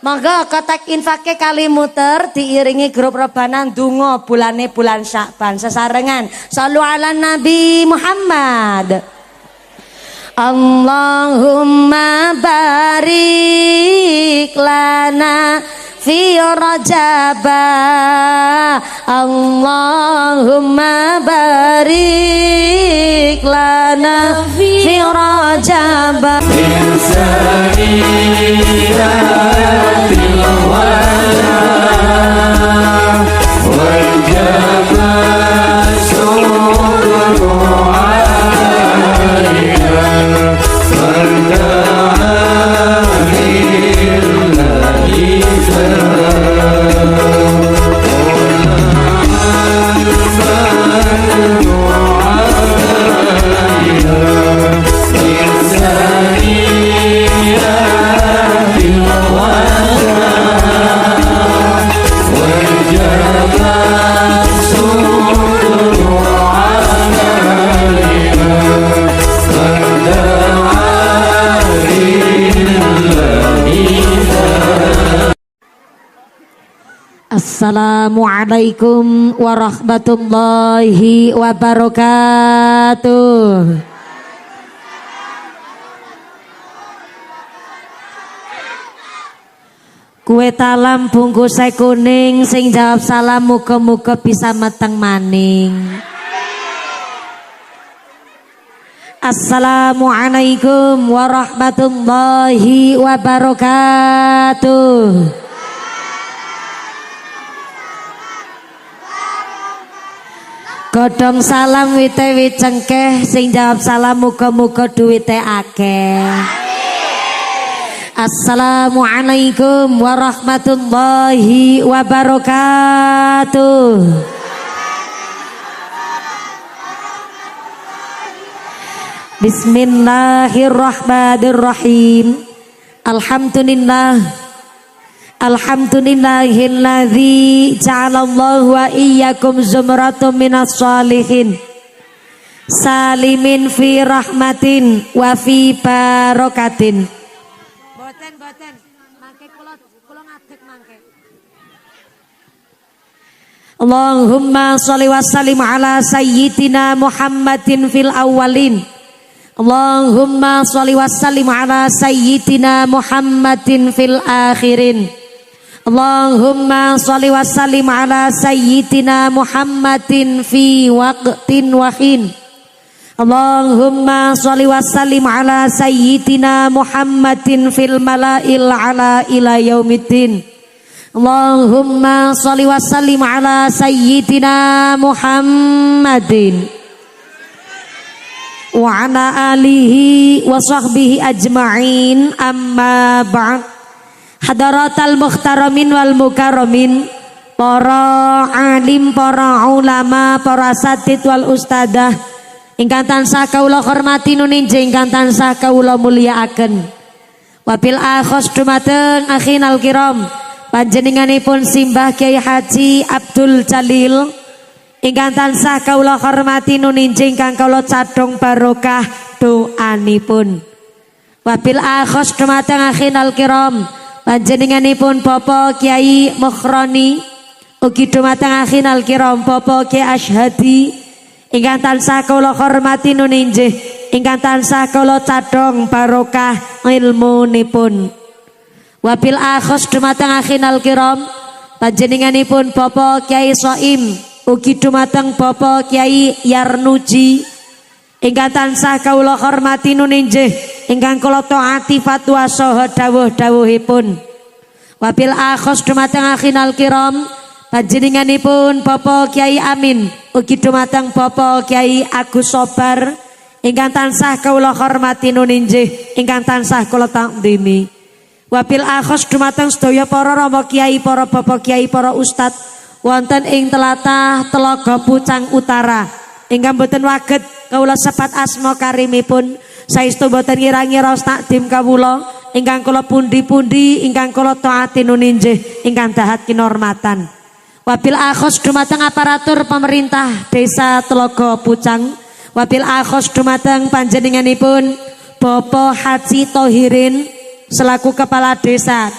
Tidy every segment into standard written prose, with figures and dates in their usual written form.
Monggo kotak infake kali muter diiringi grup rebanan donga bulane bulan Sya'ban sesarengan. Shallu ala Nabi Muhammad. Allahumma barik lana fi rajaba, Allahumma barik lana fi rajaba. Assalamualaikum warahmatullahi wabarakatuh. Kue talam bungkus kuning sing jawab salam muga-muga bisa meteng maning. Assalamualaikum warahmatullahi wabarakatuh. Godhong salam wite cengkeh sing jawab salam muga-muga duwite akeh. Assalamualaikum warahmatullahi wabarakatuh. Bismillahirrahmanirrahim. Alhamdulillahilladzi ja'alallahu wa iyyakum zumratum minas sholihin salimin fi rahmatin wa fi barakatin. Boten mangke kula ngadeg mangke. Allahumma sholli wa sallim ala sayyidina Muhammadin fil awwalin. Allahumma sholli wa sallim ala sayyidina Muhammadin fil akhirin. Allahumma sholli wa sallim ala sayyidina Muhammadin fi waqtin wahin. Allahumma sholli wa sallim ala sayyidina Muhammadin fil mala'il ala ila yaumiddin. Allahumma sholli wa sallim ala sayyidina Muhammadin wa ala alihi wa sahbihi ajma'in, amma ba'd. Hadaratal mukhtaramin wal mukarramin, para alim, para ulama, para asatid wal ustadah ingkang tansah kawula hormati nuninjing ingkang tansah kawula mulyakaken. Wabil akhos dumateng akhinal kiram panjenenganipun Simbah Kyai Haji Abdul Jalil ingkang tansah kawula hormati nuninjing ingkang kawula cadhong barokah doanipun. Wabil akhos dumateng akhinal kiram panjenenganipun Bapak Kyai Mukhroni ugi dumateng akhinal kiram Bapak Kyai Asyhadi ingkang tansah kula hormati nuninjih ingkang tansah kula cadhong barokah ilmunipun. Wabil akhos dumateng akhinal kiram panjenenganipun Bapak Kyai Soim ugi dumateng Bapak Kyai Yarnuji ingkang tansah kawula hormati nuninjih ingkang kula taati fatwa saha dawuh-dawuhipun. Wabil akhos dumateng akhinal kiram panjenenganipun Bapak Kyai Amin ugi dumateng Bapak Kyai Agus Sobar ingkang tansah kawula hormati nuninjih ingkang tansah kula takdimi. Wabil akhos dumateng sedaya para rama kyai, para bapak kyai, para ustad wonten ing tlatah Telaga Pucang Utara ingkang boten waget kawula sepat asma karimipun saestu boten ngira-ngira takdim kawula ingkang kula pundi-pundi ingkang kula taati nuninjih ingkang dahat kinormatan. Wabil akhos dumateng aparatur pemerintah Desa Telaga Pucang. Wabil akhos dumateng panjenenganipun Bapak Haji Thohirin selaku Kepala Desa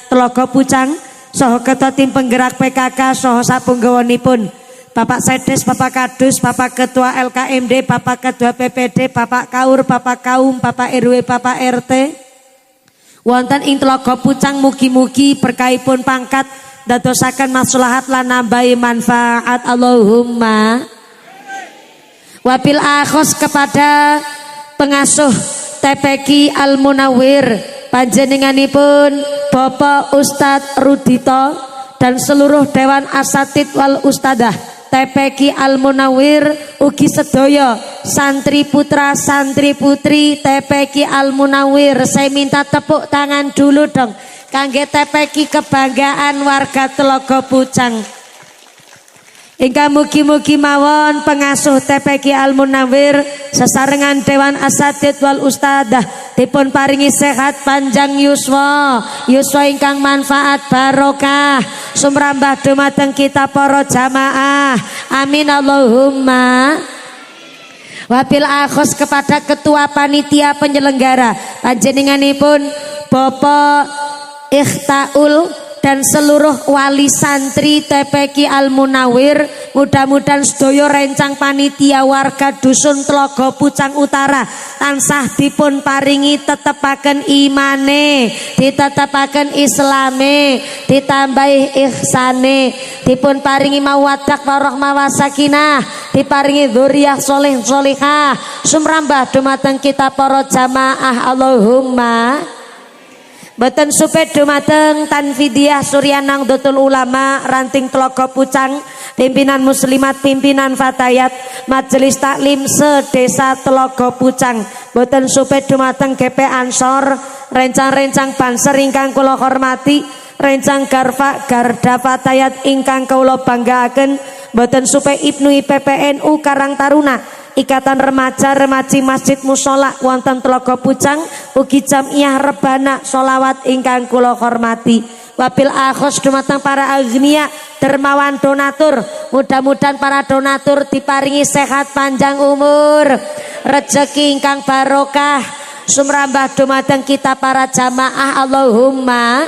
Telaga Pucang saha Ketua Tim Penggerak PKK saha sapunggawanipun Bapak Sedes, Bapak Kadus, Bapak Ketua LKMD, Bapak Ketua PPD, Bapak Kaur, Bapak Kaum, Bapak RW, Bapak RT wonten ing Telaga Pucang mugi-mugi berkahipun pangkat dadosaken maslahat lan nambahi manfaat Allahumma. Wabil akhos kepada pengasuh TPQ Al Munawwir panjenenganipun Bapak Ustadz Rudito dan seluruh Dewan Asatid wal Ustadah TPQ Al Munawwir ugi sedaya santri putra santri putri TPQ Al Munawwir. Saya minta tepuk tangan dulu dong kangge TPQ kebanggaan warga Telaga Pucang. Ingkang mugi-mugi mawon pengasuh TPQ Al Munawwir sesarengan Dewan Asatid wal Ustadah dipun paringi sehat panjang yuswa ingkang manfaat barokah sumrambah dumateng kita para jamaah amin Allahumma. Wabil akhos kepada ketua panitia penyelenggara panjenenganipun Bapak Ikhtaul dan seluruh wali santri TPQ Al Munawwir, mudah-mudahan sedaya rencang panitia warga dusun Telaga Pucang Utara tansah dipun paringi tetepaken imane, ditetepaken islame, ditambahi ihsane, dipun paringi mawaddah warahmah wasakinah, diparingi dzurriyyah sholih sholihah sumrambah dumateng kita para jamaah Allahumma. Boten supet dumateng Tanfidiyah Suryanang Dotul Ulama Ranting Telaga Pucang, pimpinan muslimat, pimpinan fatayat, majelis taklim sedesa Telaga Pucang. Boten supet dumateng GP Ansor, rencang-rencang banser ingkang kula hormati, rencang Garda Fatayat ingkang kula banggaaken. Boten supet Ibnu IPPNU Karang Taruna, Ikatan Remaja-Remaji Masjid Mushola wonten Telaga Pucang, ugi Jamiyah Rebana sholawat ingkang kula hormati. Wabil akhos dumateng para agniya dermawan donatur, mudah-mudahan para donatur diparingi sehat panjang umur, rezeki ingkang barokah sumrambah dumateng kita para jamaah Allahumma.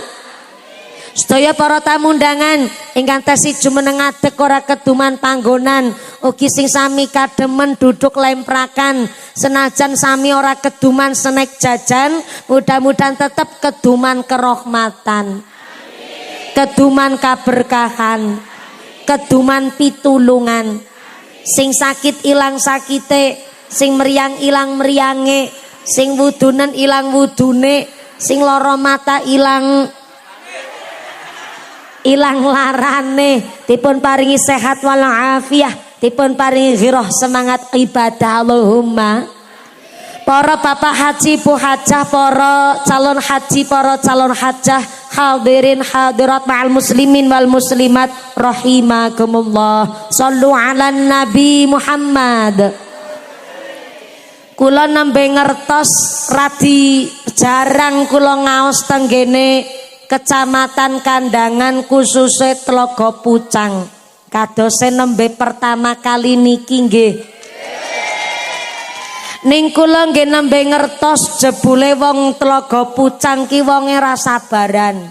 Sedaya para tamu undangan ingkang tesi jumeneng ngadeg ora keduman panggonan, ugi sing sami kademen duduk lemprakan, senajan sami ora keduman senek jajan, mudah-mudahan tetap keduman kerahmatan, keduman kaberkahan, keduman pitulungan. Sing sakit ilang sakite, sing meriang ilang meriange, sing wudunen ilang wudune, sing lara mata ilang larane, dipun paringi sehat walafiah, dipun paringi ghirah semangat ibadah Allahumma. Para bapak haji, bu hajah, para calon haji, para calon hajah, hadirin hadirat ma'al muslimin wal muslimat rahimakumullah. Shallu ala Nabi Muhammad. Kula nembe ngertos radi jarang kula ngaos tenggene Kecamatan Kandangan khususnya Telaga Pucang. Kadose nembe pertama kali niki nggih. Ning kula nggih nembe ngertos jebule wong Telaga Pucang ki wonge ra sabaran.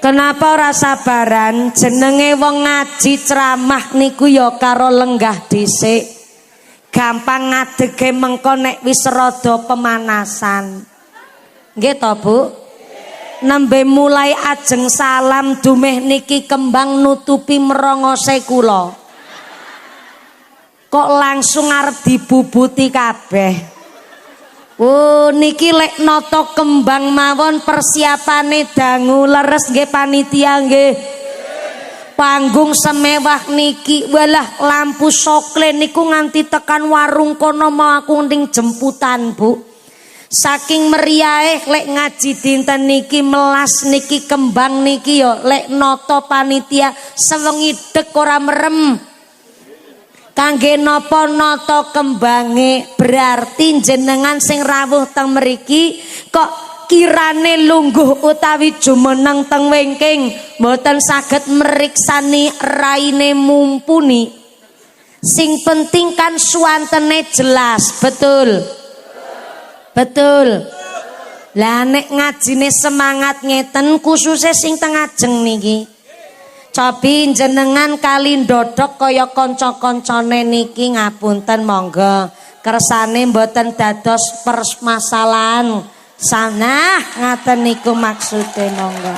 Kenapa ora sabaran? Jenenge wong ngaji ceramah niku ya karo lenggah dhisik. Gampang ngadege mengko nek wis rada pemanasan. Nggih to Bu? Nembe mulai ajeng salam dumeh niki kembang nutupi merongose kula. Kok langsung arep dibubuti kabeh. Oh niki lek nata kembang mawon persiapane dangu leres nggih panitia nggih. Panggung semewah niki, walah lampu sokle niku nganti tekan warung kono mau aku ning jemputan Bu. Saking meriahe lek ngaji dinten niki melas niki kembang niki yo lek noto panitia sewengi dek ora merem. Kangge napa nata kembange berarti jenengan sing rawuh teng mriki kok kirane lungguh utawi jumeneng teng wingking mboten saged meriksani raine mumpuni. Sing penting kan suwantene jelas, betul. Betul. Lah nek ngajine semangat ngeten khususnya sing teng ajeng niki. Cobi jenengan kali ndodok kaya kanca-kancane niki ngapunten monggo. Kersane mboten dados permasalahan. Sanah ngaten niku maksude monggo.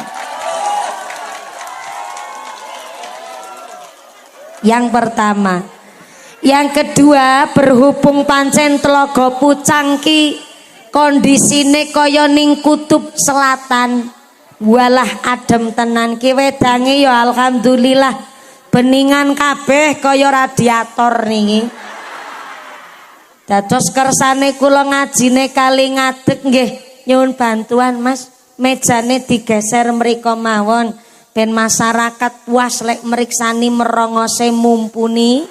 Yang pertama. Yang kedua, berhubung pancen Tlaga Pucang ki kondisine kaya ning kutub selatan, walah adem tenan ki wedange ya alhamdulillah beningan kabeh kaya radiator niki. Dados kersane kula ngajine kali ngadeg nggih nyuwun bantuan Mas, mejane digeser mriko mawon ben masyarakat puas lek meriksani merongose mumpuni.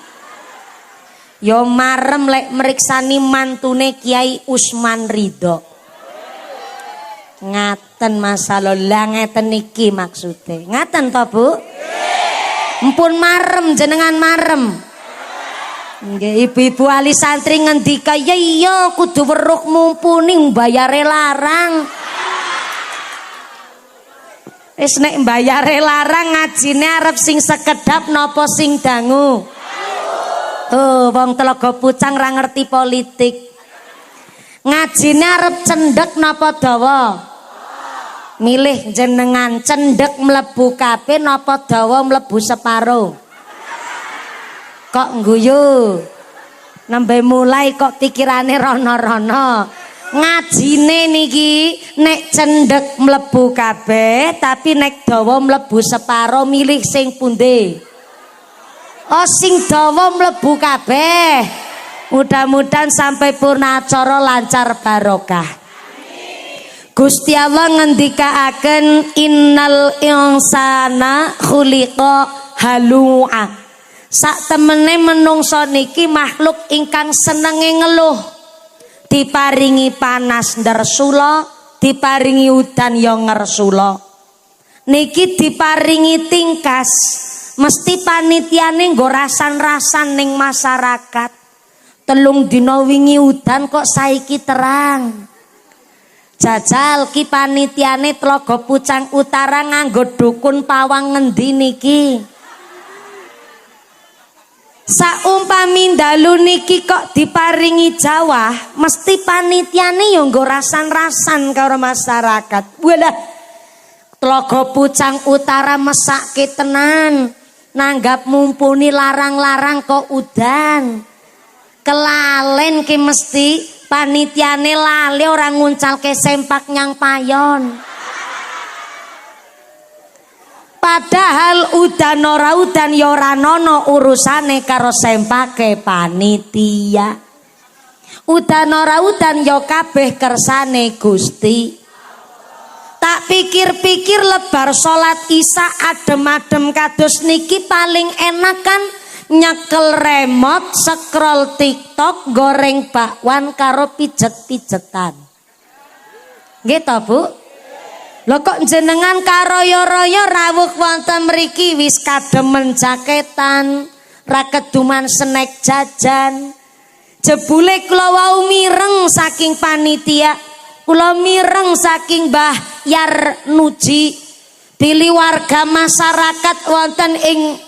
Yo marem lek meriksani mantune Kiai Usman Ridho. Ngaten masalah lah ngeten iki maksude. Ngaten to Bu? Empun marem jenengan marem. Nggih ibu-ibu ali santri ngendika ya iya kudu weruh mumpuni mbayare larang. Wis nek mbayare larang ngajine arep sing sekedap napa sing dangu? Tuh, wong Tlaga Pucang ra ngerti politik. Ngajine arep cendhek napa dawa? Milih jenengan cendhek mlebu kabeh napa dawa mlebu separo? Kok ngguyu? Nembe mulai kok pikirane rono-rono. Ngajine niki nek cendhek mlebu kabeh tapi nek dawa mlebu separo milih sing pundi? Oh sing dawa mlebu kabeh. Mudah-mudahan sampai purna acara lancar barokah. Gusti Allah ngendikaaken innal insana khuliqa halu'a. Sak temene menungso niki makhluk ingkang senenge ngeluh. Diparingi panas ndersula, diparingi udan ya ngersula. Niki diparingi tingkas. Mesti panitiane nggo rasan-rasan ning masyarakat. Telung dina wingi udan kok saiki terang. Jajal ki panitiane Tlaga Pucang Utara nganggo dukun pawang ngendi niki? Saumpami dalu niki kok diparingi Jawa, mesti panitiane yo nggo rasan-rasan karo masyarakat. Walah Tlaga Pucang Utara mesake tenan. Nanggap mumpuni larang-larang kok udan. Kelalen ki mesti panitiane lali orang nguncalke sempak nyang payon. Padahal udan ora udan ya ora nono urusane karo sempake panitia. Udan ora udan ya kabeh kersane Gusti. Tak pikir-pikir lebar salat Isya adem-adem kados niki paling enak kan nyekel remote, scroll TikTok, goreng bakwan karo pijet-pijetan. Nggih to, Bu? Lho kok jenengan karo royo rawuh wonten mriki wis kademen jaketan, ra keduman snack jajan. Jebule kula wau mireng saking panitia. Kula mireng saking Mbah Yar Nuji pilih warga masyarakat wonten ing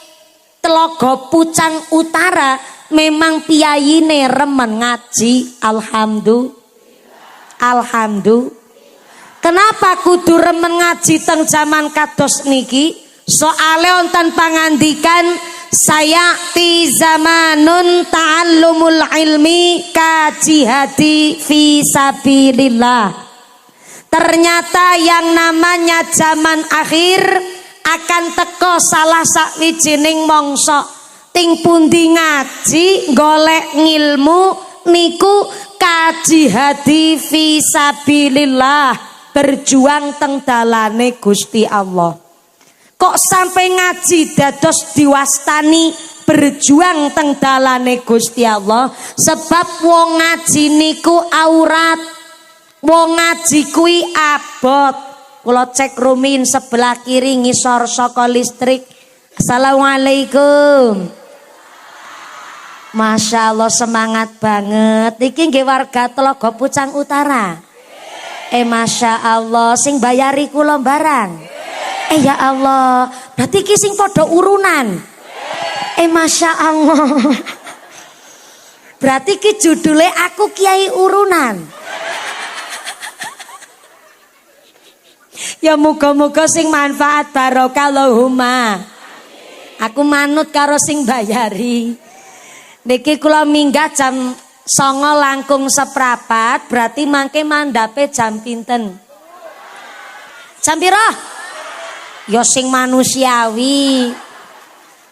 Tlaga Pucang Utara memang piyayine remen ngaji. Alhamdulillah. Kenapa kudu remen ngaji teng zaman kados niki? Soale wonten pangandikan sayati zamanun ta'allumul ilmi kajihadi fi sabilillah. Ternyata yang namanya zaman akhir akan teko salah sawijining mangsa ting pundi ngaji golek ngilmu niku kajihadi fi sabilillah, berjuang teng dalane Gusti Allah. Kok sampai ngaji dados diwastani berjuang teng dalane Gusti Allah? Sebab wong ngaji niku aurat, wong ngaji kuwi abot. Kula cek rumin sebelah kiri ngisor saka listrik. Assalamualaikum. Masya Allah semangat banget. Iki nggih warga Telaga Pucang Utara. Masya Allah sing bayari kula barang. Ya Allah, berarti iki sing padha urunan. Masya Allah. Berarti ki judulnya aku kiai urunan. Ya muga-muga sing manfaat barokah Allahumma. Aku manut karo sing bayari. Niki kula minggah jam 09.00 langkung seprapat, berarti mangke mandhape jam pinten? Jam pira? Ya sing manusiawi.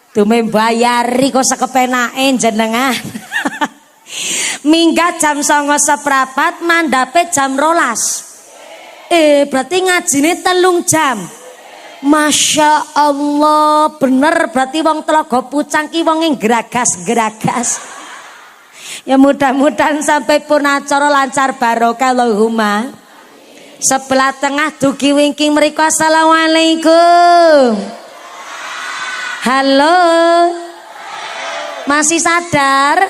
Dume bayari kok sekepenake jenengan. Minggah jam 09.00 seprapat, mandhape jam 12. Berarti ngajine 3 jam. Masya Allah, bener berarti wong Telaga Pucang ki wong yang geragas-geragas. Ya mudah-mudahan sampai pun acara lancar barokah Allahumma. Sebelah tengah dugi wingking mriku assalamualaikum. Halo. Masih sadar?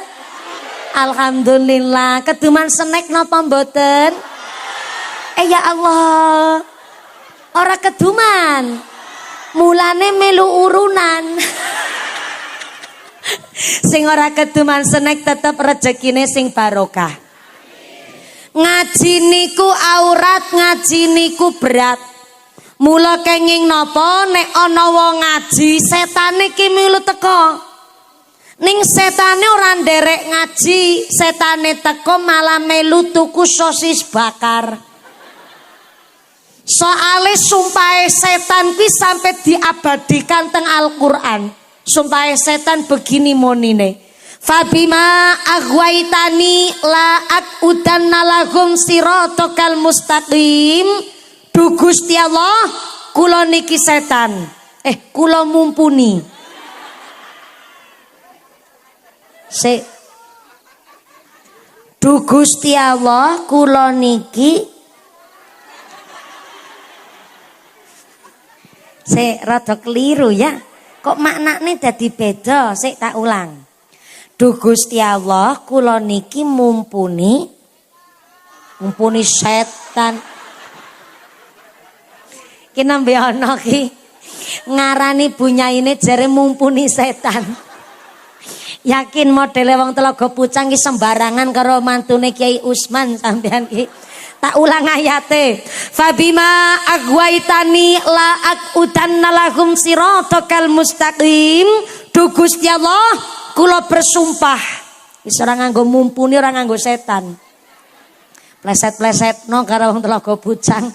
Alhamdulillah. Keduman snack napa mboten? Ya Allah. Ora keduman. Mulane melu urunan. Sing ora keduman snack tetep rezekine sing barokah. Ngaji niku aurat, ngaji niku berat. Mula kenging napa nek ana wong ngaji setane ki milu teko. Ning setane ora nderek ngaji, setane teko malah melu tuku sosis bakar. Soale sumpahe setan kuwi sampai diabadikan teng Al-Qur'an. Sumpahe setan begini monine. Fabima aghwaitani la aqudanna lahum siratal mustaqim. Du Gusti Allah, kula niki setan. Kula mumpuni. Du Gusti Allah, kula niki rada keliru ya. Kok maknane dadi beda? Tak ulang. Du Gusti Allah, kula niki mumpuni setan. Ki nembe ana ki ngarani bunyaine jare mumpuni setan. Yakin modele wong Telaga Pucang ki sembarangan karo mantune Kiai Usman sampean ki. Tak ulang ayate. Fabima aghwaitani la aqudanna lahum siratal mustaqim. Du Gusti Allah, kula bersumpah. Wis ora nganggo mumpuni, ora nganggo setan. Pleset-plesetno karo wong Telaga Pucang.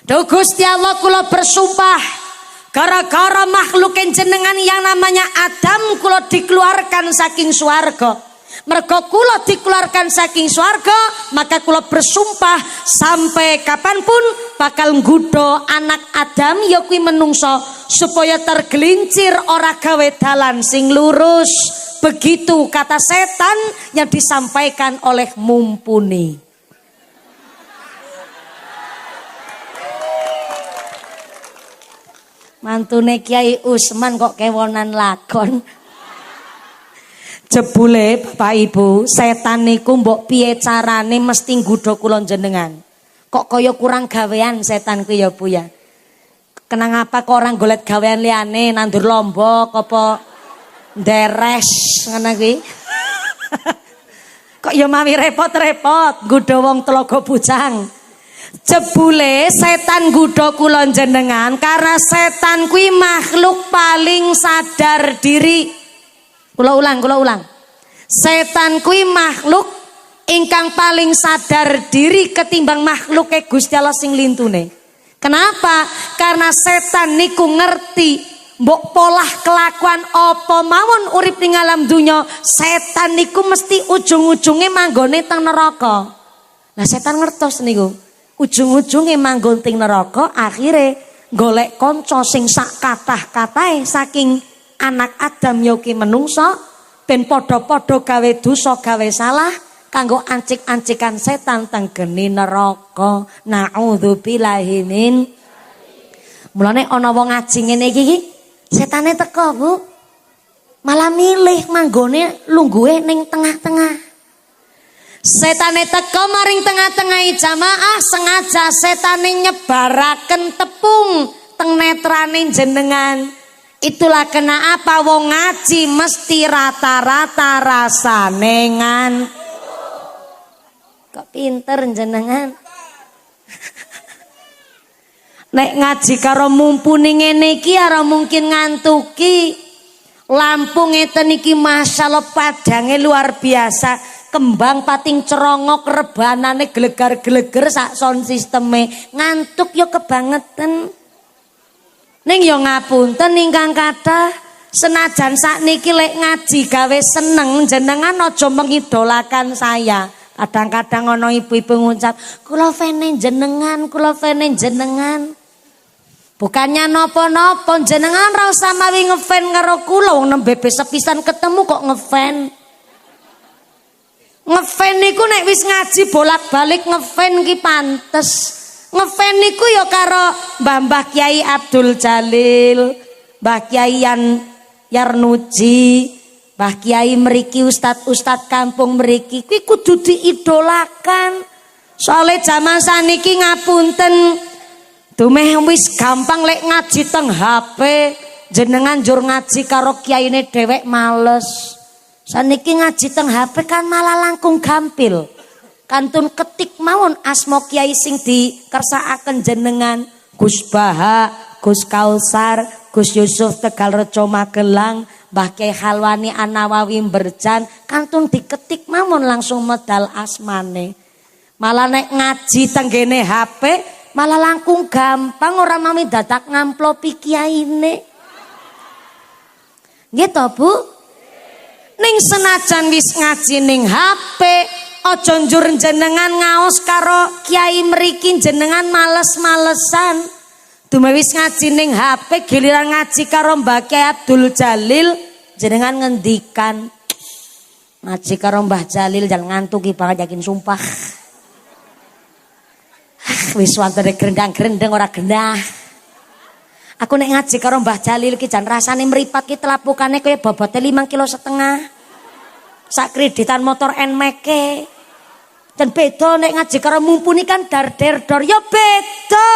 Du Gusti Allah, kula bersumpah. Gara-gara makhluk jenengan yang namanya Adam kula dikeluarkan saking swarga. Mergo kula dikeluarkan saking swarga, maka kula bersumpah sampai kapanpun bakal nggodha anak Adam ya kuwi menungso supaya tergelincir ora gawe dalan sing lurus. Begitu kata setan yang disampaikan oleh mumpuni. Mantune Kiai Usman kok kewonan lakon. Jebule Bapak Ibu, setan niku mbok piye carane mesti nggodha kula jenengan. Kok kaya kurang gawean setan ku ya Bu ya. Kenapa kok orang golek gawean liyane nandur lombok apa nderes ngono kuwi. Kok ya mawi repot-repot nggodha wong Telaga Pucang. Jebule setan nggodha kula jenengan karena setan kuwi makhluk paling sadar diri. Kula ulang. Setan kuwi makhluk ingkang paling sadar diri ketimbang makhluke Gusti Allah sing lintune. Kenapa? Karena setan niku ngerti mbok polah kelakuan apa mawon urip ning alam dunya, setan niku mesti ujung-ujunge manggone teng neraka. Lah setan ngertos niku. Ujung-ujunge manggon teng neraka, akhire golek kanca sing sak kathah-katahe saking anak Adam yoki menungso ben padha-padha gawe dosa gawe salah kanggo ancik-ancikan setan teng geni neraka. Naudzubillahi min. Mulane ana wong ngaji ngene iki setane teko Bu. Malah milih manggone lungguhe ning tengah-tengah. Setane teko maring tengah-tengah jamaah sengaja setane nyebaraken tepung teng netrane jenengan. Itulah kenapa wong ngaji mesti rata-rata rasane kok pinter jenengan. Nek ngaji karo mumpuni ngene iki ora mungkin ngantuki. Lampu ngeten iki masyaallah padange luar biasa. Kembang pating cerongok rebanane gelegar-geleger sak sound sisteme. Ngantuk yo kebangetan. Ning yo ngapunten ingkang kathah, senajan sakniki lek ngaji gawe seneng jenengan aja mengidolakan saya. Kadang-kadang ana ibu-ibu ngucap, "Kula fene jenengan, kula fene jenengan." Bukannya nopo-nopo jenengan ra usah mawi ngefan karo kula wong nembe sepisan ketemu kok ngefan. Ngefan niku nek wis ngaji bolak-balik ngefan ki pantes. Ngefan niku ya karo Mbah Kiai Abdul Jalil, Mbah Kiai Yarnuji, Mbah Kiai mriki ustad-ustad kampung mriki kuwi kudu diidolakan. Soale jaman saniki ngapunten dumeh wis gampang lek ngaji teng HP, jenengan njur ngaji karo kiyaine dhewek males. Saniki ngaji teng HP kan malah langkung gampil. Kantun ketik mawon asma kiai sing dikersakaken jenengan, Gus Baha, Gus Kausar, Gus Yusuf Tegalrejo Magelang, Mbah Kiai Khalwani An-Nawawi Berjan, kantun diketik mawon langsung medal asmane. Malah nek ngaji tenggene HP malah langkung gampang ora mami dadak ngamplopi kiyaine. Nggih to, Bu? Ning senajan wis ngaji ning HP, aja njur jenengan ngaos karo kiai mriki jenengan males-malesan. Dumewis ngaji ning HP giliran ngaji karo Mbah Kiai Abdul Jalil jenengan ngendikan ngaji karo Mbah Jalil jangan ngantuki banget yakin sumpah. Wis wantene grendang-grendeng ora genah. Aku nek ngaji karo Mbah Jalil ki jan rasane mripat ki telapukane kaya bobote 5,5 kilo. Sak kreditan motor Nmax. Dan beda nek ngaji karo mumpuni kan dar-der-dor ya beda.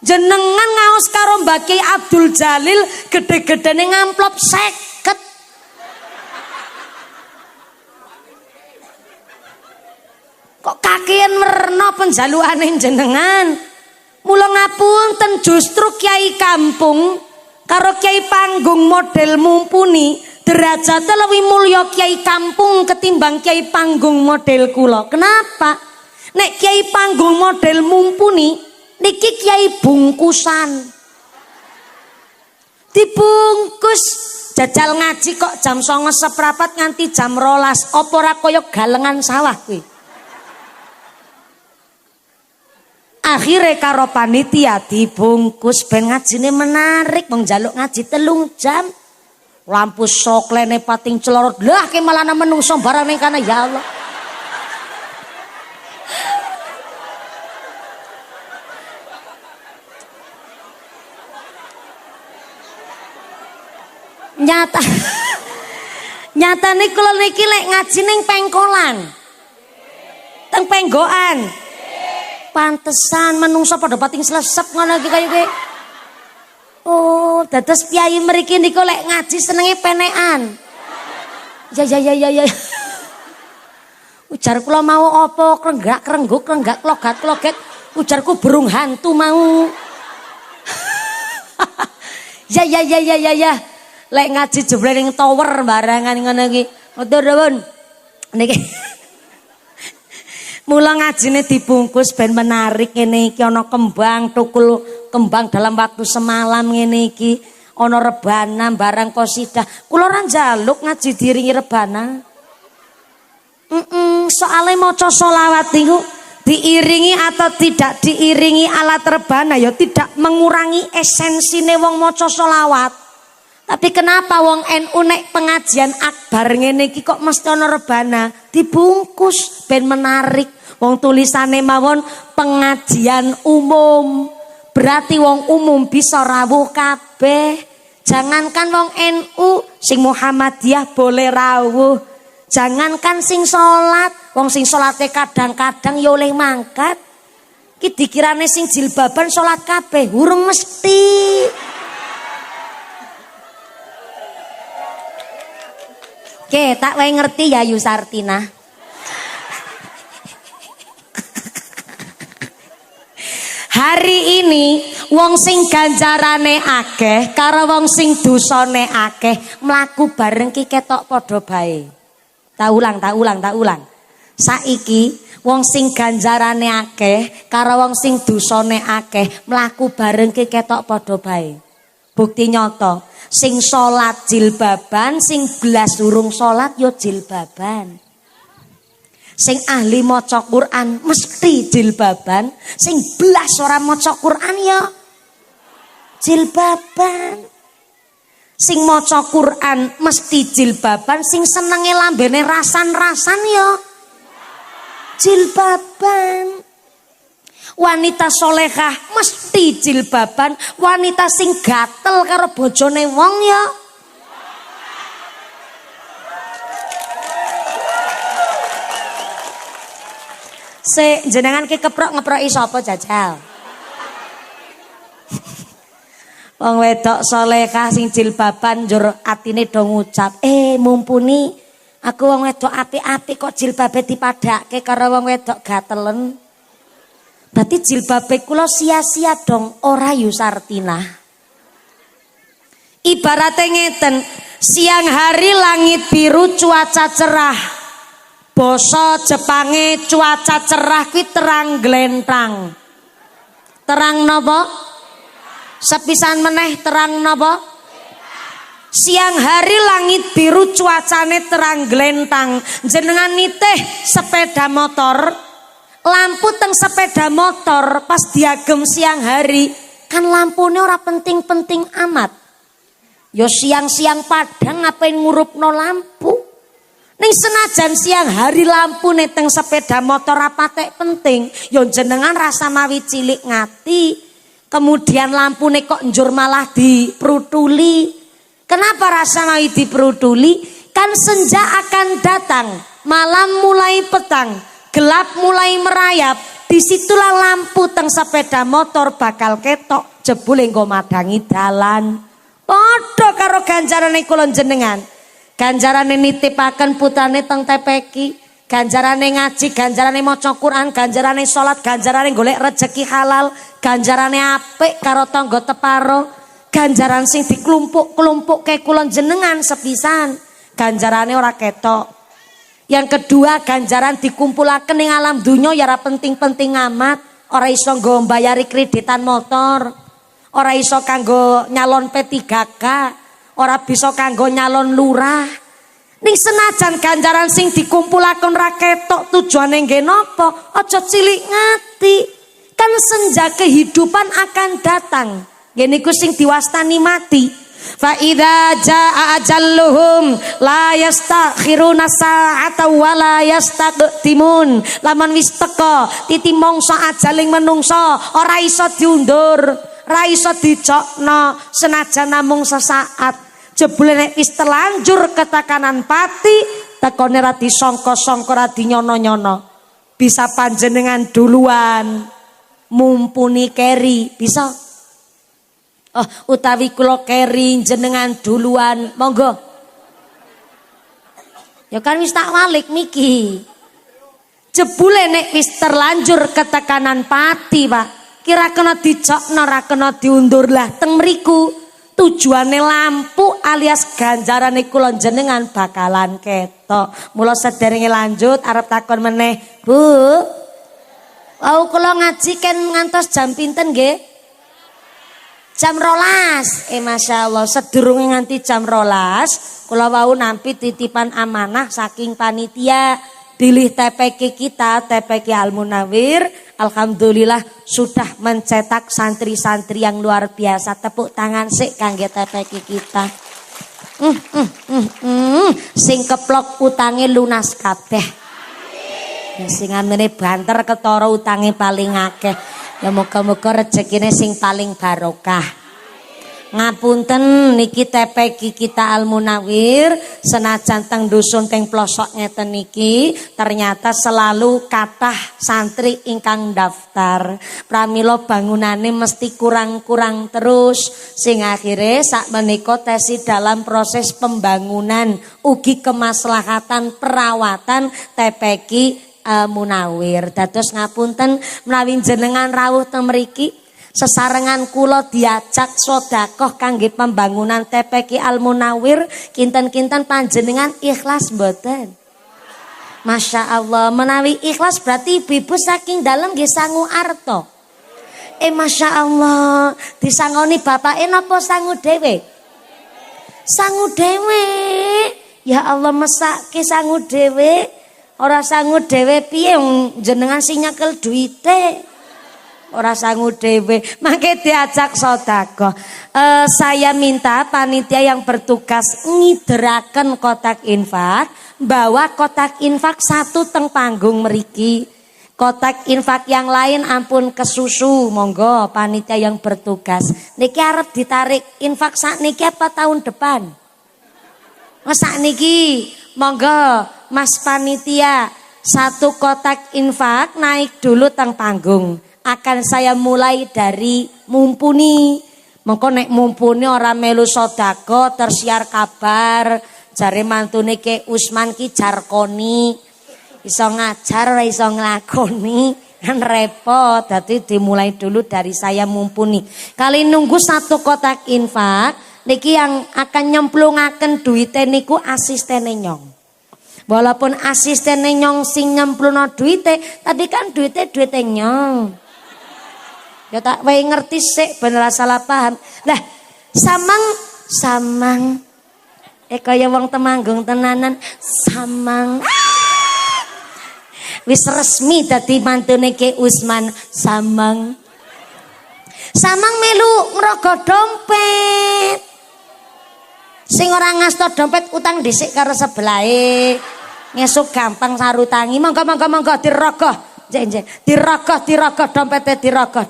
Jenengan ngaos karo Mbah Kiai Abdul Jalil gede-gedene ngamplop 50. Kok kakean merno penjalukane jenengan. Mula ngapunten justru kiai kampung karo kiai panggung model mumpuni derajatnya lebih mulya kiai kampung ketimbang kiai panggung model kula. Kenapa? Nek kiai panggung model mumpuni niki kiai bungkusan. Dibungkus jajal ngaji kok jam 09.15 nganti jam 12. Apa ora kaya galengan sawah kuwi? Akhirnya karo panitia dibungkus ben ngajine menarik, wong njaluk ngaji 3 jam. Lampu soklene pating celorot. Lah ki malah menungso barang ning kana ya Allah. Nyatane kula niki lek ngaji ning pengkolan. Teng penggokan. Pantesan menungso pada pating slesep ngono iki kaya kowe. Oh, dados piyai mriki niku lek ngaji senenge penekan. Ya. Ujar kula mau apa krenggak-krengguk, krenggak klogat-kloget. Ujarku burung hantu mau. Ya. Lek ngaji jebule ning tower barangan ngono iki. Matur nuwun. Niki mula ngajine dibungkus ben menarik ngene iki ana kembang tukul kembang dalam waktu semalam ngene iki ana rebana barang qasidah. Kula ora njaluk ngaji diringi rebana. Soale maca selawat niku diiringi atau tidak diiringi alat rebana ya tidak mengurangi esensine wong maca selawat. Tapi kenapa wong NU nek pengajian akbar ngene iki kok mesti ana rebana dibungkus ben menarik. Wong tulisane mawon pengajian umum. Berarti wong umum bisa rawuh kabeh. Jangankan wong NU, sing Muhammadiyah boleh rawuh. Jangankan sing salat, wong sing salate kadang-kadang ya oleh mangkat. Ki dikirane sing jilbaban salat kabeh, urung mesti. Oke, tak wae ngerti ya Yusartina. Hari ini wong sing ganjarane akeh karo wong sing dosane akeh mlaku bareng ki ketok padha bae. Tak ulang. Saiki wong sing ganjarane akeh karo wong sing dosane akeh mlaku bareng ki ketok padha bae. Bukti nyata, sing salat jilbaban, sing blas urung salat ya jilbaban. Sing ahli maca Quran mesti jilbaban, sing blas ora maca Quran ya jilbaban. Sing maca Quran mesti jilbaban, sing senenge lambene rasan-rasan ya jilbaban. Wanita solehah mesti jilbaban, wanita sing gatel karo bojone wong ya jenengan ki ngeproki sapa jajal? Wong wedok solehah sing jilbaban njur atine do ngucap, mumpuni aku wong wedok apik-apik kok jilbabe dipadhake karo wong wedok gatelen. Berarti jilbabe kula sia-sia dong, ora Yusartina. Ibaratnya ngeten, siang hari langit biru cuaca cerah. Basa Jepange cuaca cerah kuwi terang glentang. Terang napa? Sepisan meneh terang napa? Siang hari langit biru cuacane terang glentang. Jenengan nitih sepeda motor, lampu teng sepeda motor pas diagem siang hari kan lampune ora penting-penting amat. Yo siang-siang padang ngapain ngurupno lampu? Ning senajan siang hari lampu teng sepeda motor apa tek penting, yo jenengan rasa mawi cilik ngati, kemudian lampu kok njur malah diprutuli. Kenapa rasa mawi diprutuli? Kan senja akan datang, malam mulai petang, gelap mulai merayap. Disitulah lampu teng sepeda motor bakal ketok jebule nggo madangi dalan. Padha karo ganjarane kula jenengan. Ganjarane nitipaken putrane teng TPQ, ganjarane ngaji, ganjarane maca Quran, ganjarane salat, ganjarane golek rejeki halal, ganjarane apik karo tangga teparo, ganjaran sing diklumpuk-klumpukke kula jenengan sepisan, ganjarane ora ketok. Yang kedua, ganjaran dikumpulaken ning alam dunya ya ora penting-penting amat, ora iso nggo mbayari kreditan motor, ora iso kanggo nyalon P3K, ora bisa kanggo nyalon lurah. Ning senajan ganjaran sing dikumpulaken ra ketok tujuane nggih napa, aja cilik ngati. Kan senja kehidupan akan datang. Nggih niku sing diwastani mati. Fa idza jaa ajalluhum la yastakhiruna sa'ata wa la yastaqdimun. Lamun wis teka titi mangsa ajaling menungso ora iso diundur, ora iso dicokno senajan namung sesaat. Jebule nek wis terlanjur ketakanan pati, tekone ra disangka-sangka, ra dinyono-nyono. Bisa panjenengan duluan mumpuni keri, bisa. Utawi kula keri jenengan duluan, monggo. Ya kan wis tak walik niki. Jebule nek wis terlanjur ketekanan pati, Pak. Kira kena dicokno, ra kena diundur lah teng mriku. Tujuane lampu alias ganjarane kula jenengan bakalan ketok. Mula sederenge lanjut arep takon meneh, Bu. Wau kula ngaji kan ngantos jam pinten nggih? Jam 12. Masya Allah, sedurunge nganti jam 12 kula wau nampi titipan amanah saking panitia pilih TPQ kita, TPQ Al Munawir. Alhamdulillah sudah mencetak santri-santri yang luar biasa. Tepuk tangan sik kangge TPQ kita. Sing keplok utange lunas kabeh. Sing amene banter ketara utange paling akeh. Ya muga-muga rezekine sing paling barokah. Ngapunten niki TPQ kita Al Munawir senajan teng dusun teng plosok ngeten niki ternyata selalu kathah santri ingkang daftar. Pramila bangunane mesti kurang-kurang terus sing akhire sakmenika tesi dalam proses pembangunan ugi kemaslahatan perawatan TPQ Al Munawir. Dados ngapunten menawi jenengan rawuh teng mriki sesarengan kula diajak sedekah kangge pembangunan TPQ Al Munawir kinten-kinten panjenengan ikhlas mboten? Masya Allah, menawi ikhlas berarti ibu-ibu saking dalem nggih sangu arta. Masya Allah, disangoni bapake napa sangu dhewe? Sangu dhewe. Ya Allah mesake sangu dhewe. Ora sangu dhewe piye jenengan sing nyekel duwite? Ora sangu dhewe, mangke diajak sedekah. Saya minta panitia yang bertugas ngideraken kotak infak, bawa kotak infak satu teng panggung mriki. Kotak infak yang lain ampun kesusu, monggo panitia yang bertugas. Niki arep ditarik infak sak niki apa tahun depan? Sak niki, monggo Mas panitia satu kotak infak naik dulu teng panggung. Akan saya mulai dari mumpuni. Mengko nek mumpuni ora melu sedekah tersiar kabar jare mantune Ki Usman ki jarkoni. Iso ngajar ora iso nglakoni kan repot. Dadi dimulai dulu dari saya mumpuni. Kali nunggu satu kotak infak niki yang akan nyemplungaken duite niku asistene Nyong. Walaupun asistene Nyong sing nyemplungno duite, tapi kan duite Nyong. Ya tak wae ngerti sik ben ora salah paham. Lah, samang kaya wong Temanggung tenanan, samang. Wis resmi dadi mantune Ki Usman, samang. Samang melu ngrogo dompet. Sing ora ngasta dompet utang dhisik karo sebelahe. Ngesuk gampang sarutangi. Monggo dirogoh. Dirogoh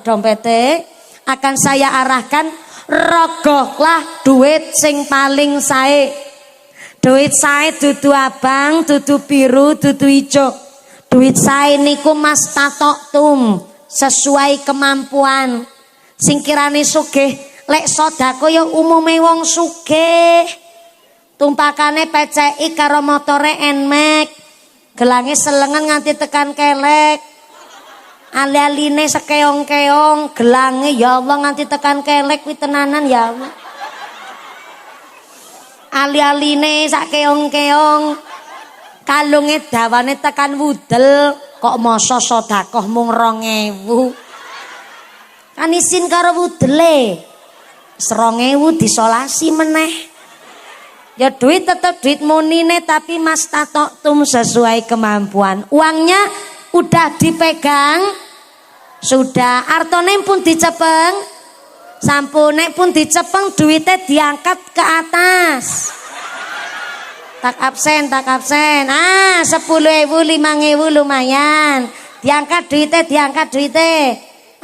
dompete akan saya arahkan rogohlah duit sing paling sae. Duit sae dudu abang, dudu biru, dudu ijo. Duit sae niku Mas Tatoktum sesuai kemampuan. Sing kirane sugih lek sedekah ya umume wong sugih. Tumpakane PCI karo motore Nmax. Gelange selengen nganti tekan kelek. Ali-aline sekeong-keong, gelange ya Allah nganti tekan kelek kuwi tenanan ya Allah. Ali-aline sakeong-keong, kalunge dawane tekan wudel, kok masa sedekah mung 2000. Kan isin karo wudele. 2000 disolasi meneh. Ya duit tetap duit munine tapi Mas Tatoktum sesuai kemampuan. Uangnya udah dipegang, sudah artone pun dicepeng, sampune pun dicepeng duitnya diangkat ke atas. Tak absen. 10.000, 5.000 lumayan. Diangkat duitnya.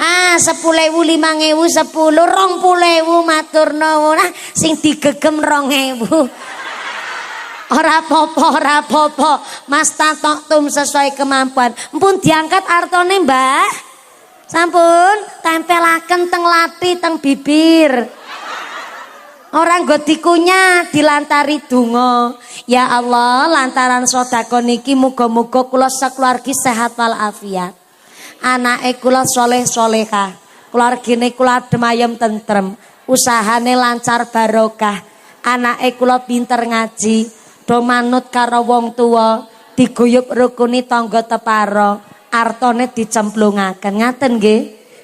10.000, 5.000, 10, 20.000 matur nuwun. Sing digegem 2.000. Ora apa-apa. Mas Tatoktum sesuai kemampuan. Mpun diangkat artone, Mbah. Sampun tempelaken teng lati teng bibir. Orang nggo dikunyah dilantari donga. Ya Allah, lantaran sedekah niki muga-muga kula sakeluargi sehat wal afiat. Anake kula soleh solehah, keluargane kula adem ayem tentrem, usahane lancar barokah, anake kula pinter ngaji, do manut karo wong tuwa, diguyub rukuni tangga teparo, artone dicemplungaken. Ngaten nggih.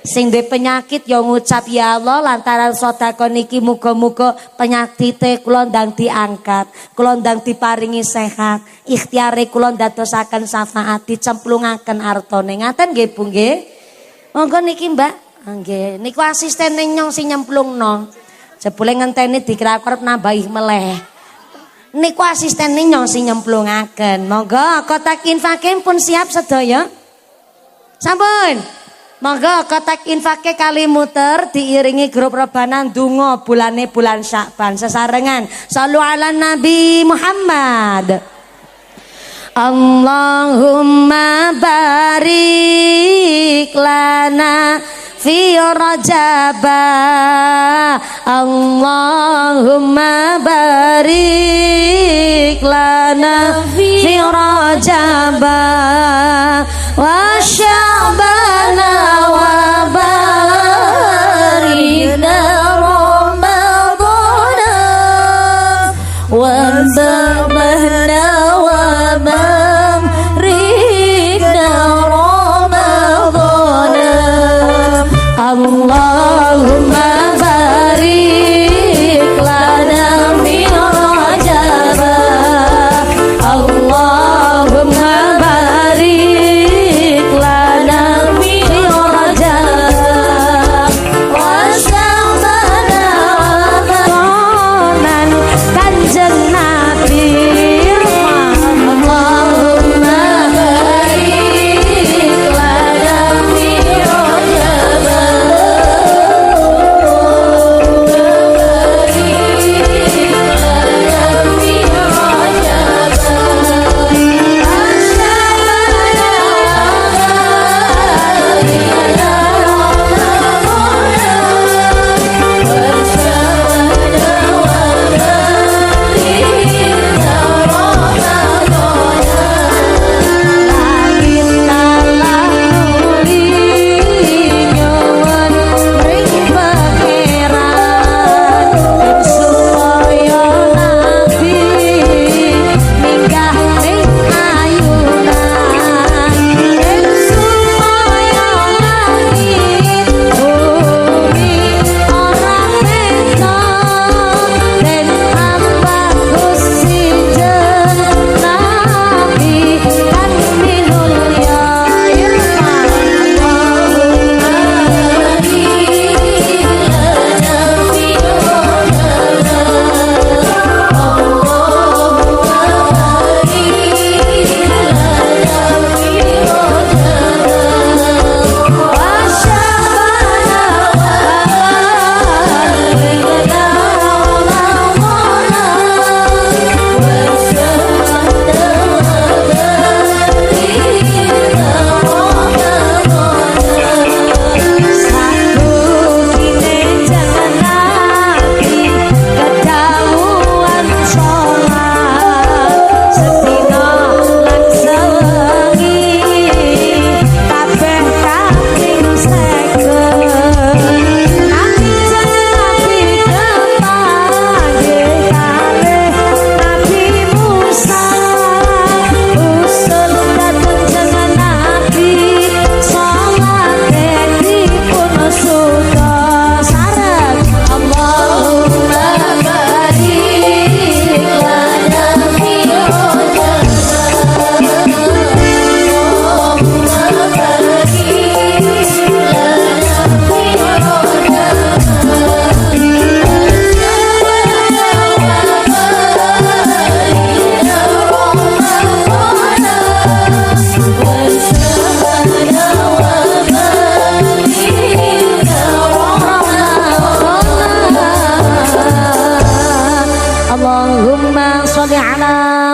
Sing duwe penyakit ya ngucap ya Allah lantaran sedekah niki muga-muga penyakite kula ndang diangkat, kula ndang diparingi sehat, ikhtiare kula ndadosaken syafaat dicemplungaken artone. Ngaten nggih Bu nggih. Monggo niki Mbak. Nggih, niku asistene Nyong sing nyemplungno. Jebule ngenteni dikira arep nambahi meleh. Niku asistene Nyong sing nyemplungaken. Monggo kotak infake pun siap sedaya. Sampun. Monggo kotak infake kali muter diiringi grup rebanan donga bulane bulan Syakban sesarengan. Shallu ala Nabi Muhammad. Allahumma barik lana fi rajaba, Allahumma barik lana fi rajaba wa sya'bana wa barina ramadana wa zamana wa mamrina ramadana. Allahumma barik lana fi rajaba, Allahumma barik lana fi rajab wa sya'bana wa ramadan kanjeng Nabi. Allahumma barik lana fi rajab.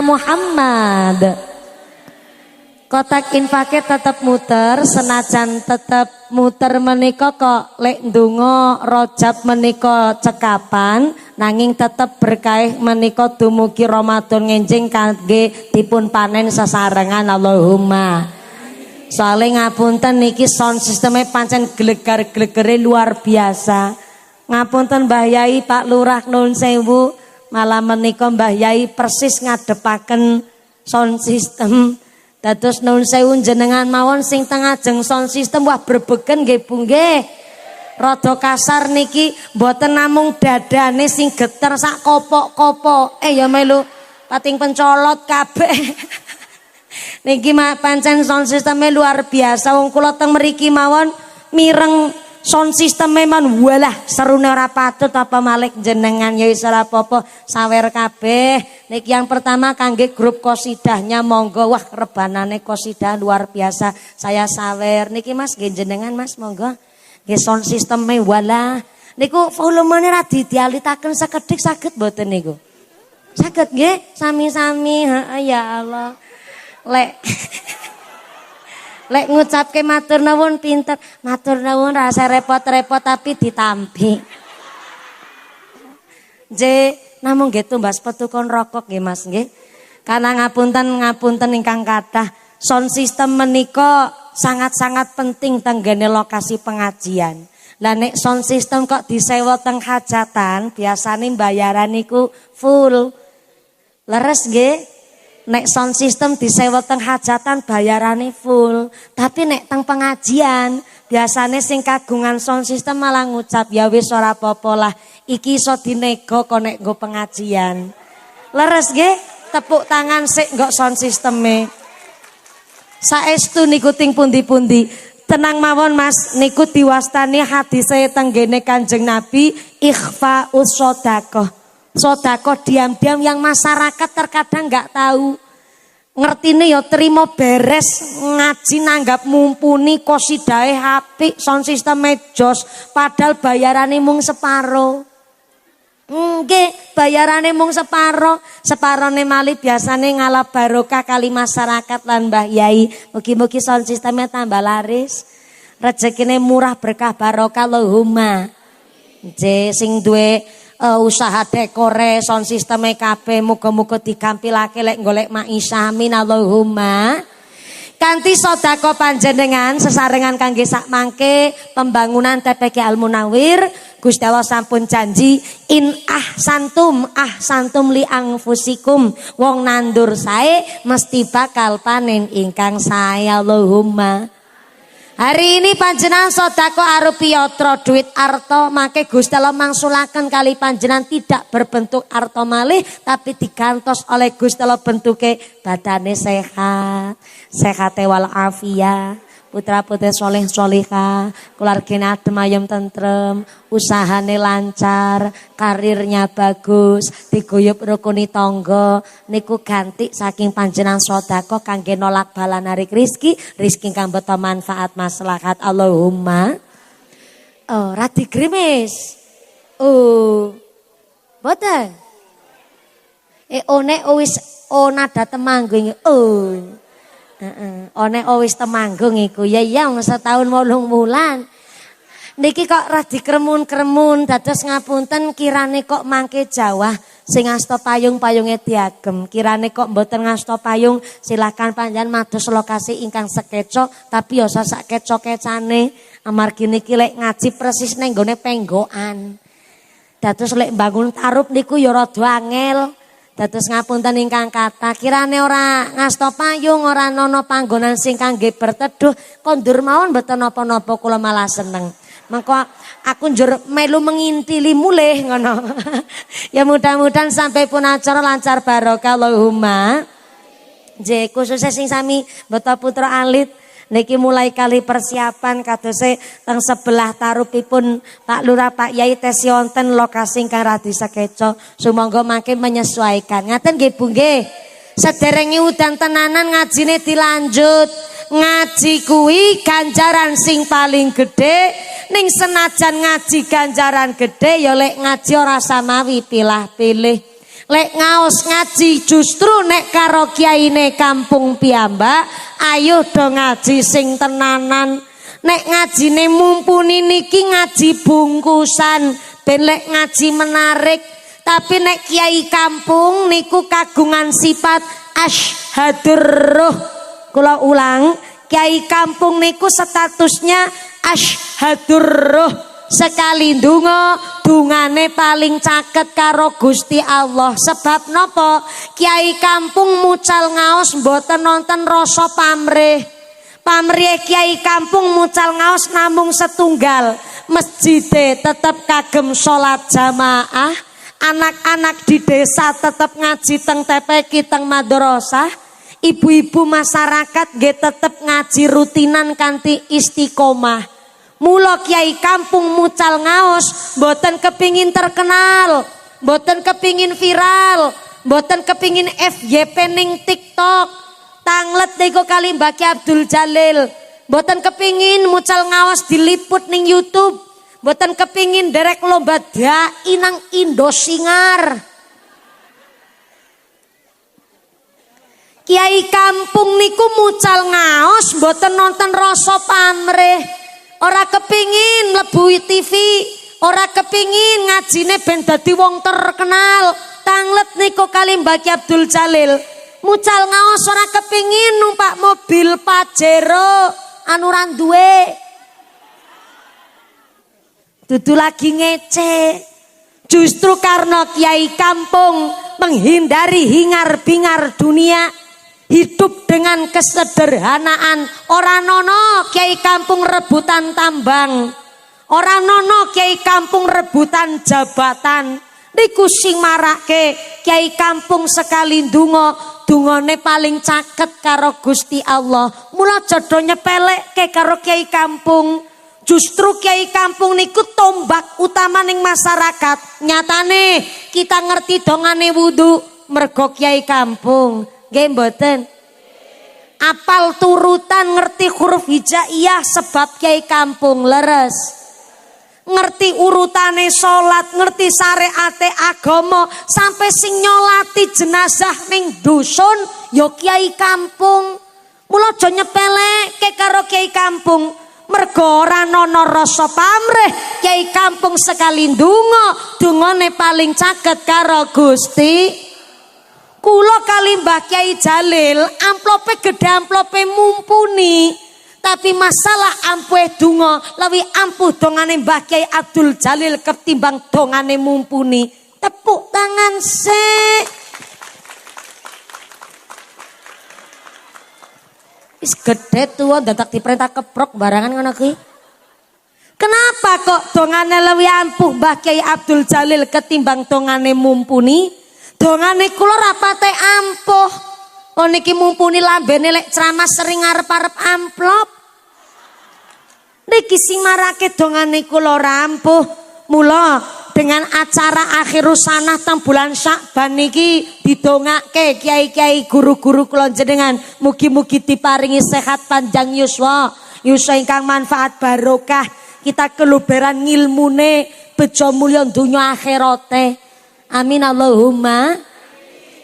Muhammad. Kotak infake tetep muter, senajan tetep muter menika kok lek ndonga Rajab menika cekapan, nanging tetep berkah menika dumugi Ramadan ngenjing kangge dipun panen sesarengan. Allahumma. Soalnya ngapunten niki sound sistemnya pancen gelegar-gelegere luar biasa. Ngapunten Mbah Yai Pak Lurah Nun Sewu, malah menika Mbah Yai persis ngadepaken sound system. Dados Nun Sewu jenengan mawon sing teng ajeng sound system wah brebegen nggih Bu nggih. Rada kasar niki mboten namung dadane sing geter sak kopok-kopok. Ya melu pating pencolot kabeh. Niki pancen sound systemnya luar biasa. Wong kula teng mriki mawon mireng sound system memang walah serune ora patut apa malik jenengan ya wis ora apa-apa sawer kabeh. Niki yang pertama kangge grup kosidahnya monggo. Wah rebanane kosidah luar biasa. Saya sawer niki Mas nggih jenengan Mas monggo. Nggih sound systeme walah. Niku volumene ra didialitaken sekedhik saged mboten niku? Saged nggih sami-sami. Ya Allah. Lek ngucapke matur nuwun pinter. Matur nuwun rasa repot-repot tapi ditampi. Namung nggih tumbas petukon rokok nggih Mas nggih. Karena ngapunten ingkang kathah. Sound system menika sangat-sangat penting tenggene lokasi pengajian. Lah nek sound system kok disewa teng hajatan, biasane bayaran niku full. Leres nggih? Nek sound system disewa teng hajatan bayarane full. Tapi nek teng pengajian biasane sing kagungan sound system malah ngucap ya wis ora apa-apa lah. Iki iso dinego kok nek nggo pengajian. Leres nggih? Tepuk tangan sik nggo sound systeme. Saestu niku ting pundi-pundi. Tenang mawon Mas, niku diwastani hadise tenggene Kanjeng Nabi ikhfa'us shadaqah. Sodako diam-diam yang masyarakat terkadang nggak tahu. Ngertine ya terima beres ngaji nanggap mumpuni kosidahe apik sound system jos padahal bayarane mung separo. Nggih, bayarane mung separo. Separone malih biasane ngalap barokah kali masyarakat lan Mbah Yai. Mugi-mugi sound systemnya tambah laris. Rezekine murah berkah barokah Allahumma. Sing duwe usaha dekore sound system kabeh muga-muga digampilake lek golek maisha amin Allahumma. Kanthi sedekah panjenengan sesarengan kangge sak mangke pembangunan TPQ Al Munawwir Gusti Allah sampun janji in ahsantum li anfusikum wong nandur sae mesti bakal panen ingkang sae Allahumma. Hari ini panjenengan sedekah arupi yatra duit arto make Gusti Allah mangsulaken kali panjenengan tidak berbentuk arto malih tapi digantos oleh Gusti Allah bentuke badane sehat, sehate wal afiyah, putra-putri soleh solihah, keluargane adem ayem tentrem, usahane lancar, karirnya bagus, diguyub rukuni tangga niku ganti saking panjenengan sedekah kangge nolak bala narik rizki kang beto manfaat maslahat Allahumma. Oh, ra digrimis. Oh. Boten. One wis nada temanggung. Oh. One wis temanggung iku ya wong setahun 8 wulan. Niki kok radi kremun-kremun dados ngapunten kirane kok mangke Jawa sing asta payung-payunge diagem. Kirane kok mboten ngasta payung silakan panjenengan mados lokasi ingkang sekeco tapi ya sak keco-kecane amargi niki lek ngaji persis ning nggone penggokan. Dados lek bangun tarup niku ya rada angel. Dados ngapunten ingkang kathah kirane ora ngasta payung ora ana panggonan sing kangge berteduh kondur mawon mboten napa-napa kula malah seneng. Mengko aku njur melu mengintili mulih ngono. Ya mudah-mudahan sampai pun acara lancar barokah Allahumma. Khususnya sing sami Bapak Putra Alit niki mulai kali persiapan kadose teng sebelah tarupipun Pak Lurah Pak Yai tes wonten lokasi ingkang radi sakeco. Sumangga mangke menyesuaikan. Ngaten nggih Bu nggih. Sederenge udan tenanan ngajine dilanjut. Ngaji kuwi ganjaran sing paling gede ning senajan ngaji ganjaran gede ya lek ngaji ora samawi pilah-pilih. Lek ngaos ngaji justru nek karo kiyaine kampung piyambak ayo do ngaji sing tenanan. Nek ngajine mumpuni niki ngaji bungkusan ben lek ngaji menarik. Tapi nek kiai kampung niku kagungan sifat asyhadur ruh. Kula ulang, kiai kampung niku statusnya asyhadur ruh. Sekali ndonga dungane paling caket karo Gusti Allah. Sebab napa? Kiai kampung mucal ngaos mboten nonton rasa pamrih. Pamrih kiai kampung mucal ngaos namung setunggal. Masjide tetep kagem salat jamaah. Anak-anak di desa tetep ngaji teng TPQ teng madrasah. Ibu-ibu masyarakat nggih tetep ngaji rutinan kanthi istiqomah. Mula Kiai Kampung mucal ngaos mboten kepingin terkenal, mboten kepingin viral, mboten kepingin FYP ning TikTok. Tanglet niku kali Mbak Ki Abdul Jalil. Mboten kepingin mucal ngaos diliput ning YouTube. Mboten kepingin derek lomba dai nang Indosingar. Kiai Kampung niku mucal ngaos mboten nonton rasa pamrih. Ora kepingin mlebu TV, ora kepingin ngajine ben dadi wong terkenal. Tanglet niku kali Mbak Ki Abdul Jalil. Mucal ngaos ora kepingin numpak mobil Pajero anu ra duwe. Dudu lagi ngece. Justru karena Kiai Kampung menghindari hingar-bingar dunia, hidup dengan kesederhanaan. Ora nono Kiai Kampung rebutan tambang, ora nono Kiai Kampung rebutan jabatan. Niku sing marake Kiai Kampung sekali ndonga, dungane paling caket karo Gusti Allah. Mula jodoh nyepelekke karo Kiai Kampung. Justru Kiai Kampung niku tombak utama ning masyarakat. Nyatane kita ngerti dongane wudu mergo Kiai Kampung. Nggih mboten? Apal turutan ngerti huruf hijaiyah sebab Kiai Kampung leres. Ngerti urutane salat, ngerti syariate agama, sampai sing nyolati jenazah ning dusun ya Kiai Kampung. Mula aja nyepeleke karo Kiai Kampung. Mergo ora ana rasa pamrih, Kiai Kampung sekali ndonga, dungane paling caket karo Gusti. Kula kali Mbah Kiai Jalil, amplope gede amplope mumpuni. Tapi masalah ampuh donga, lebih ampuh dongane Mbah Kiai Abdul Jalil ketimbang dongane mumpuni. Tepuk tangan sik. Wis gede tuwa dadak diperintah keprok barangan ngono kuwi. Kenapa kok dongane lebih ampuh Mbah Kiai Abdul Jalil ketimbang dongane mumpuni? Dongane kula rapate ampuh. Oh niki mumpuni lambene lek ceramah sering arep-arep amplop. Niki sing marake dongane kula rampuh. Mula dengan acara akhirus sanah teng bulan Syakban niki didongake kiai-kiai guru-guru kula jenengan mugi-mugi diparingi sehat panjang yuswa, yuswa ingkang manfaat barokah, kita keluberan ngilmune bejo mulya dunya akhirate. Amin Allahumma.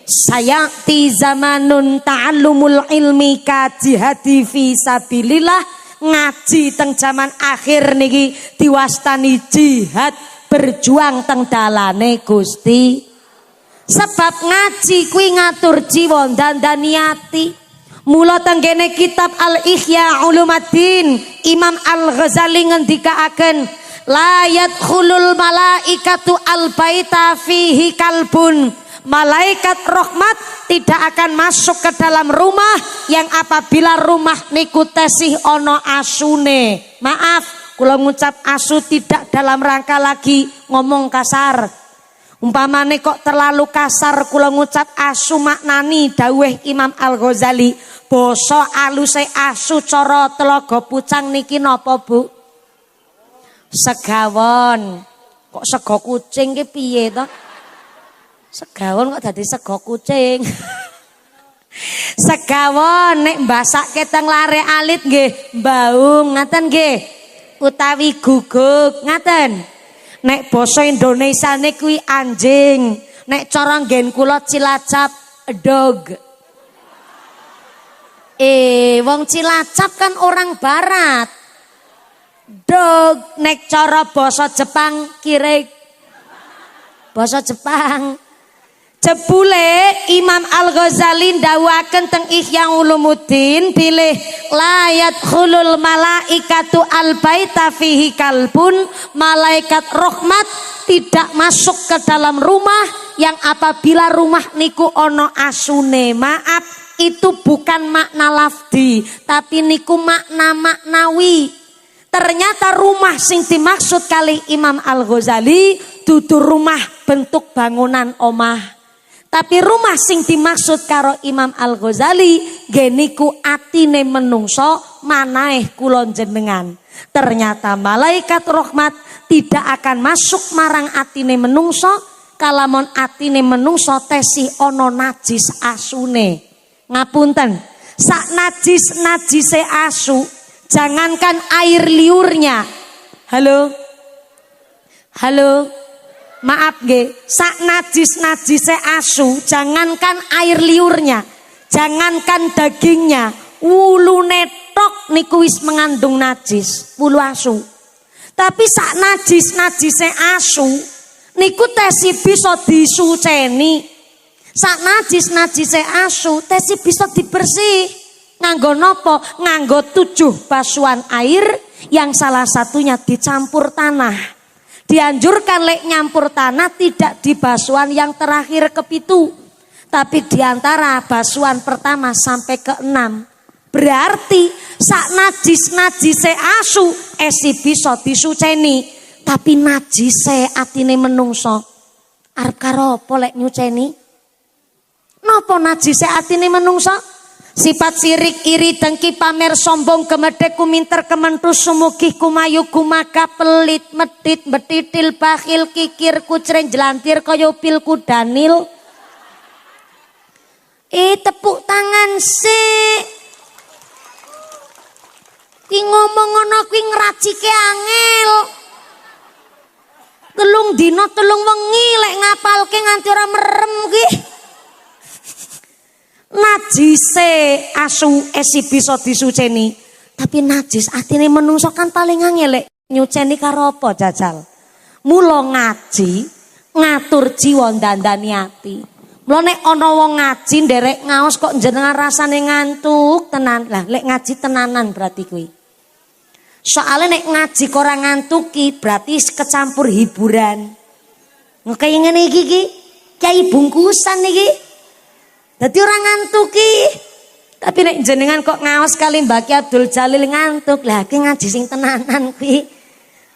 Sayati zamanun ta'allumul ilmi ka jihadi fi sabilillah. Ngaji teng zaman akhir niki diwastani jihad, berjuang teng dalane Gusti. Sebab ngaji kuwi ngatur jiwa dandani ati. Mula tenggene kitab Al-Ihya Ulumuddin Imam Al-Ghazali ngendikaaken la yadkhulul malaikatu al-baita fihi kalbun. Malaikat rahmat tidak akan masuk ke dalam rumah yang apabila rumah niku tesih ono asune. Maaf, kula ngucap asu tidak dalam rangka lagi ngomong kasar. Umpamane kok terlalu kasar kula ngucap asu maknani dawuh Imam Al-Ghazali, basa aluse asu cara Telaga Pucang niki napa, Bu? Segawon. Kok sego kucing ki piye to? Segawon kok dadi sego kucing. Segawon nek mbasake teng lare alit nggih baung ngaten nggih utawi guguk ngaten. Nek basa Indonesiane kuwi anjing, nek cara nggen kula Cilacap dog. Wong Cilacap kan orang barat. Dog nek cara basa Jepang kirek. Basa Jepang. Jebule Imam Al-Ghazali ndawuhaken teng Ihya Ulumuddin pilih la yadkhulul malaikatu al-baita fihi kalbun. Malaikat rahmat tidak masuk ke dalam rumah yang apabila rumah niku ono asune. Maaf, itu bukan makna lafdi, tapi niku makna maknawi. Ternyata rumah sing dimaksud kali Imam Al-Ghazali dudu rumah bentuk bangunan omah. Tapi rumah sing dimaksud karo Imam Al-Ghazali geniku atine menungso manaeh kula jenengan. Ternyata malaikat rahmat tidak akan masuk marang atine menungso kalamun atine menungso tesi ono najis asune. Ngapunten, sak najis-najise asu, jangankan air liurnya. Halo? Halo? Maaf nggih, sak najis-najise asu, jangankan air liurnya, jangankan dagingnya, wulune tok niku wis mengandung najis, wulu asu. Tapi sak najis-najise asu niku tesi bisa disuceni. Sak najis-najise asu tesi bisa dibersih. Nganggo nopo? Nganggo 7 basuhan air yang salah satunya dicampur tanah. Dianjurkan lek nyampur tanah tidak di basuhan yang terakhir kepitu, tapi diantara basuhan pertama sampai ke-6. Berarti sak najis-najise asu esi bisa disuceni, tapi najise atine menungso arep karo apa lek nyuceni? Napa najise atine menungso? Sifat sirik, iri, dengki, pamer, sombong, gemedek, kuminter, kementus, sumugih, kumayu, kumaka, pelit, medit, betitil, bakhil, kikir, kucren, jelantir, kaya pil, kudanil. Tepuk tangan sik. Ki ngomong ngono kuwi ngracike angel. Telung dina telung wengi lek ngapalke nganti ora merem kuwi. Najise asu esi bisa disuceni, tapi najis atine menungso kan paling angel lek nyuceni karo apa jajal. Mula ngaji ngatur jiwa ndandani ati. Mula nek ana wong ngaji nderek ngaos kok jenengan rasane ngantuk tenan. Lah lek ngaji tenanan berarti kuwi. Soale nek ngaji kok ora ngantuki berarti kecampur hiburan. Kaya ngene iki kiai bungkusan iki. Dadi orang ngantuki. Tapi nek jenengan kok ngaos kali Mbak Ki Abdul Jalil ngantuk. Lah ki ngaji sing tenanan kuwi.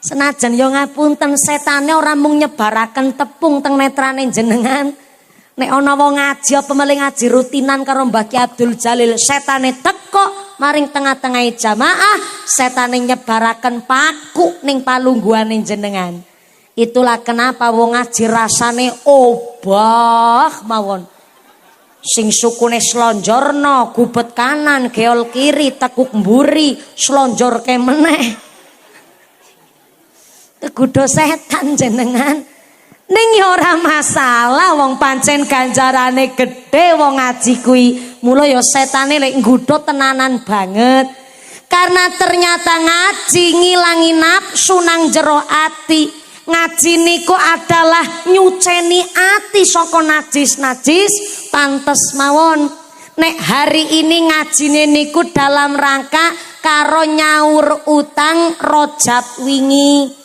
Senajan yo ngapunten setane ora mung nyebaraken tepung teng netrane jenengan. Nek ana wong ngaji apa melih ngaji rutinan karo Mbak Ki Abdul Jalil, setane teko maring tengah-tengah jamaah, setane nyebaraken paku ning palungguhane jenengan. Itulah kenapa wong ngaji rasane obah mawon. Sing sukune slonjorno, gubet kanan, geol kiri, tekuk mburi, slonjor ke meneh. Kegudo setan jenengan. Ning ya ora masalah wong pancen ganjarane gedhe wong ngaji kuwi. Mula ya setane lek nggodho tenanan banget. Karena ternyata ngaji ngilangi nafsu nang jero ati. Ngaji niku adalah nyuceni ati saka najis-najis, pantes mawon. Nek hari ini ngajine niku dalam rangka karo nyaur utang Rojab wingi.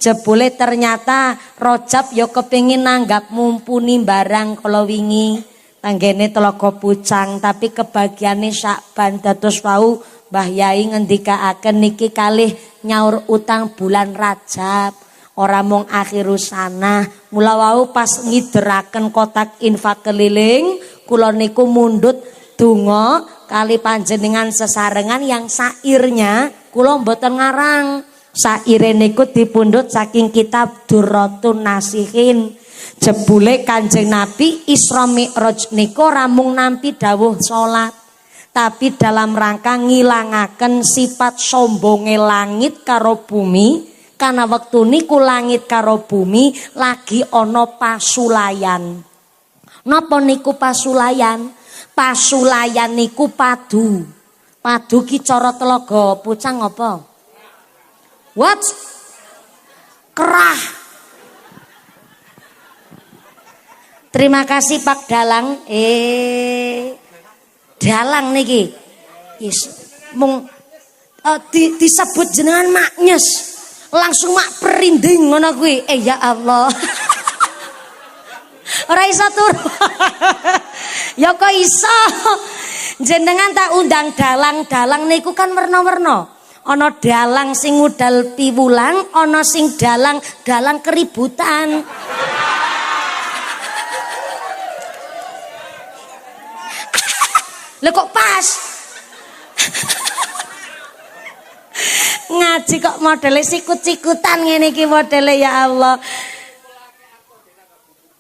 Jebule ternyata Rojab ya kepengin nanggap mumpuni barang kala wingi. Tanggene Telaga Pucang, tapi kebagiane Syakban dados wau Mbah Yai ngendikaaken niki kalih nyaur utang bulan Rajab. Ora mung akhirus sana, mula wau pas ngideraken kotak infak keliling, kula niku mundhut donga kali panjenengan sesarengan yang sairnya kula mboten ngarang. Saire niku dipundhut saking kitab Durratun Nasihin. Jebule Kanjeng Nabi Isra Mi'raj niku ora mung nampi dawuh salat, tapi dalam rangka ngilangaken sifat sombonge langit karo bumi. Karena waktu niku langit karo bumi lagi ono pasulayan. Napa niku pasulayan? Pasulayan niku padu. Padu ki cara Telaga Pucang apa? What? Kerah. Terima kasih Pak Dalang. Dalang niki. Yes. Mung disebut jenengan maknyes. Langsung mak perinding ngono kuwi. Ya Allah. Ora iso turu. Ya kok iso. Jenengan tak undang dalang-dalang niku kan werna-werna. Ana dalang sing ngudal piwulang, ana sing dalang keributan. Lha kok pas? Ngaji kok modele sikut-sikutan ngene iki modele ya Allah.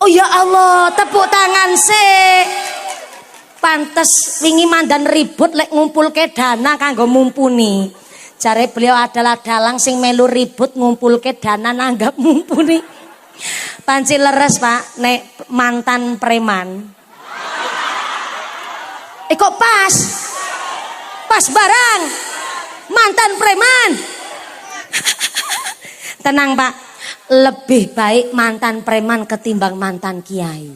Oh ya Allah, tepuk tangan sik. Pantes wingi mandan ribut lek ngumpulke dana kanggo mumpuni. Jare beliau adalah dalang sing melu ribut ngumpulke dana nanggap mumpuni. Panci leres Pak, nek mantan preman. Kok pas? Pas barang. Mantan preman. Tenang Pak, lebih baik mantan preman ketimbang mantan kiai.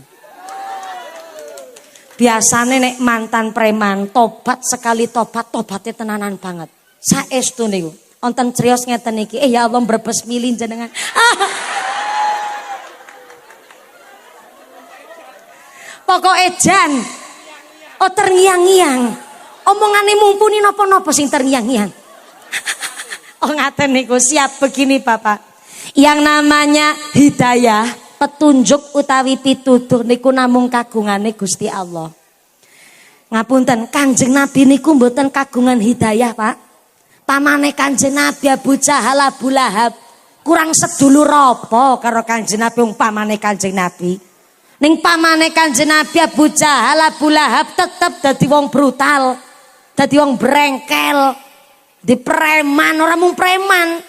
Biasane nek mantan preman tobat sekali tobatnya tenanan banget. Saestu niku. Wonten criyos ngeten iki. Ya Allah mbrebes milih jenengan. Pokoke jan. Oh terngiang-ngiang. Omongane mumpuni napa-napa sing terngiang-ngiang. Oh ngaten niku siap begini Bapak. Yang namanya hidayah, petunjuk utawi pituduh niku namung kagungane Gusti Allah. Ngapunten, Kanjeng Nabi niku mboten kagungan hidayah, Pak. Pamane Kanjeng Nabi Abu Jahal Abu Lahab kurang sedulur apa karo Kanjeng Nabi umpamane Kanjeng Nabi. Ning pamane Kanjeng Nabi Abu Jahal Abu Lahab tetep dadi wong brutal, dadi wong brengkel, di preman, ora mung preman.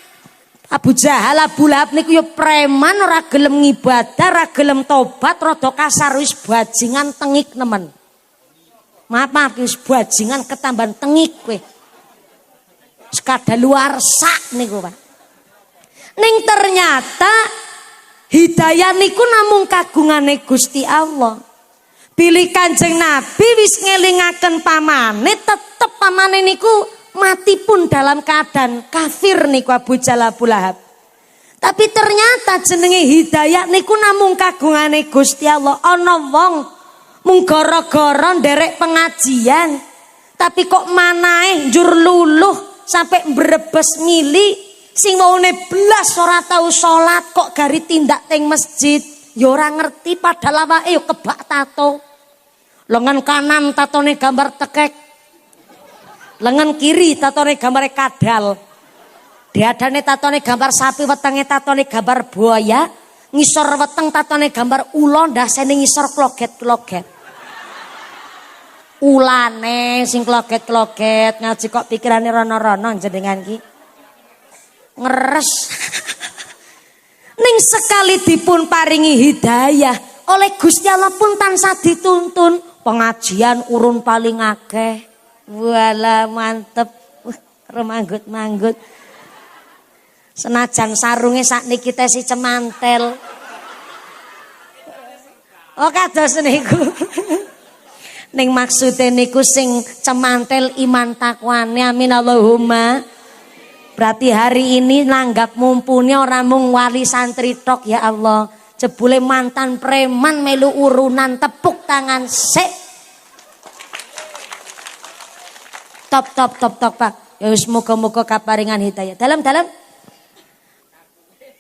Abu Jahal Abu Lahab niku yo preman, ora gelem ngibadah, ora gelem tobat, rada kasar wis bajingan tengik nemen. Maaf wis bajingan ketambahan tengik kowe. Sekadaluarsa niku Pak. Ning ternyata hidayah niku namung kagungane Gusti Allah. Pilih Kanjeng Nabi wis ngelingaken pamane, tetep pamane niku mati pun dalam keadaan kafir niku Abu Jahal Abu Lahab. Tapi ternyata jenenge hidayah niku namung kagungane Gusti Allah. Ana wong mung gara-gara nderek pengajian tapi kok manahe njur luluh sampai mbrebes mili, sing waune blas ora tau salat kok gari tindak teng masjid ya ora ngerti padahal awake yo kebak tato. Lengan kanan tatone gambar tekek, lengan kiri tatone gambar kadal, diadane tatone gambar sapi, wetenge tatone gambar buaya, ngisor weteng tatone gambar ula, ndasene ngisor kloget-kloget. Ulane sing kloget-kloget ngaji kok pikirane rono-rono jenengan ki. Ngeres. Ning sekali dipun paringi hidayah oleh Gusti Allah pun tansah dituntun pengajian urun paling akeh. Wala mantep. Remanggut-manggut. Senajan sarunge sakniki si cemantel. Oh kados niku. Ning maksude niku sing cemantel iman takwane, amin Allahumma. Berarti hari ini nanggap mumpuni orang mung wali santri tok ya Allah. Jebule mantan preman melu urunan, tepuk tangan sik. Top Pak. Ya wis muga-muga kaparingan hidayah. Dalam.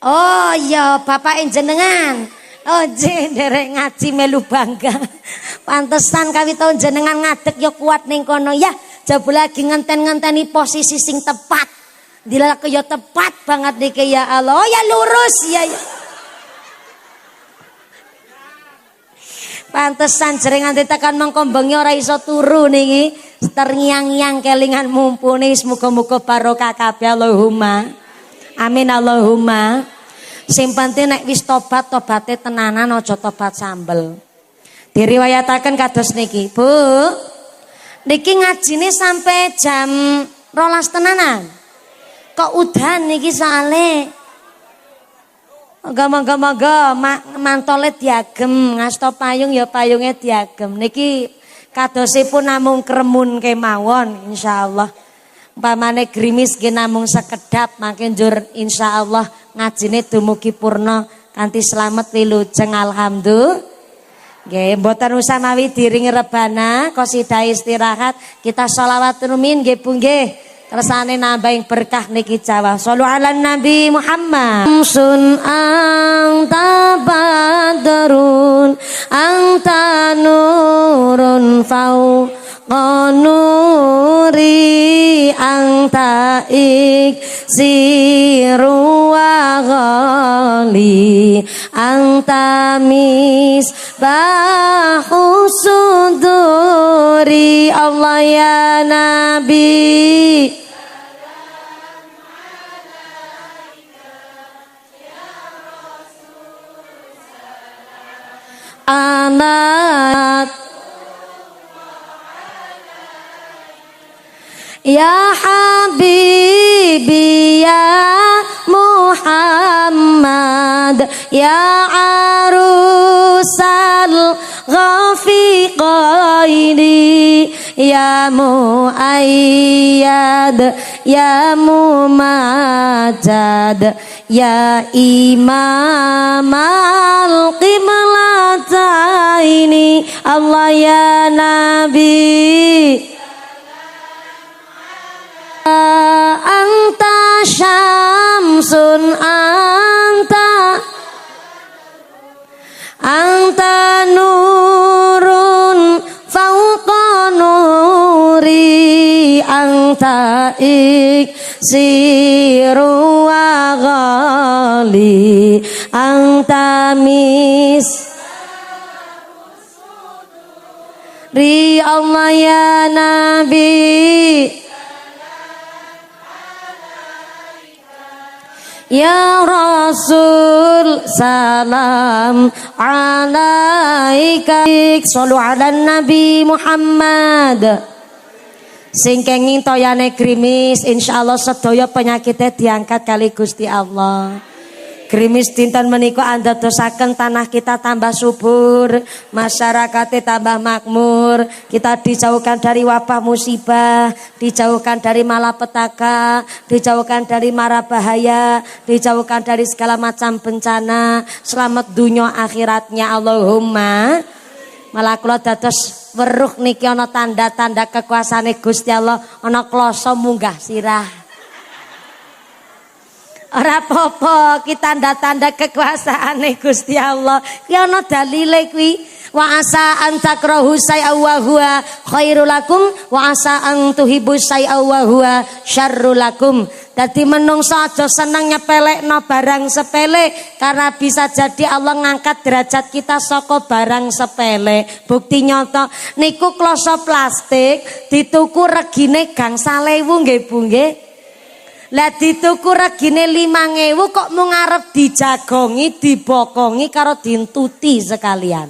Oh iya Bapak jenengan. Oh derek ngaji melu bangga. Pantesan kawit tahun jenengan ngadeg ya kuat ning kono ya. Jebule lagi ngenten-ngenteni posisi sing tepat. Dilak ya tepat banget niki ya Allah. Oh ya lurus ya. Pantesan jering nganti tekan mengko bengi ora iso turu niki. Terngiang-ngiang kelingan mumpuni, muga-muga barokah kabeh Allahumma. Amin Allahumma. Sing penting nek wis tobat-tobate tenanan aja tobat sambel. Diriwayataken kados niki, Bu. Niki ngajine sampai jam 12 tenanan. Kok udan niki soale. Moga-moga mantole diagem, ngasta payung ya payunge diagem. Niki kadosipun namung kremun kemawon insyaallah. Umpamane grimis nggih namung sekedap makin njur insyaallah ngajine dumugi purna kanthi slamet wilujeng alhamdulillah. Nggih mboten usah mawi diringi rebana qasidah istirahat kita sholawat rumin nggih Bu nggih. Kersane nambah berkah niki Jawa. Shallu ala Nabi Muhammad. Sun anta badrun anta nurun fau qanu nuri anta iksiru wa ghali anta misbahu suduri Allah ya Nabi anak ya Habibi ya Muhammad ya arusal ghafiqaini ya muayyad ya mumajad ya imam al-qiblataini Allah ya Nabi anta syamsun anta nurun fauqa nuri anta iksiru wa ghali anta mis ri Allah ya Nabi ya Rasul salam alaika sallu ala Nabi Muhammad sing kenging toyane grimis insyaallah sedaya penyakitnya diangkat kali Gusti Allah. Grimis dinten menika andadosaken tanah kita tambah subur, masyarakatnya tambah makmur, kita dijauhkan dari wabah musibah, dijauhkan dari malapetaka, dijauhkan dari mara bahaya, dijauhkan dari segala macam bencana, selamat dunia akhiratnya Allahumma. Malah kula dados weruh niki ana tanda-tanda kekuasaane Gusti Allah, ana kloso munggah sirah. Ora apa-apa ki tanda-tanda kekuasaane Gusti Allah. Ki ana dalile kuwi. Wa asa an takrahu syai'an wa huwa khairul lakum wa asa an tuhibbu syai'an wa huwa syarrul lakum. Dadi menungso aja seneng nyepelekno barang sepele karena bisa jadi Allah ngangkat derajat kita saka barang sepele. Bukti nyata niku kloso plastik dituku regine gangsal 1000 nggih Bu nggih. Lah dituku regine 5.000 kok mung arep dijagongi, dibokongi karo dintuti sekalian.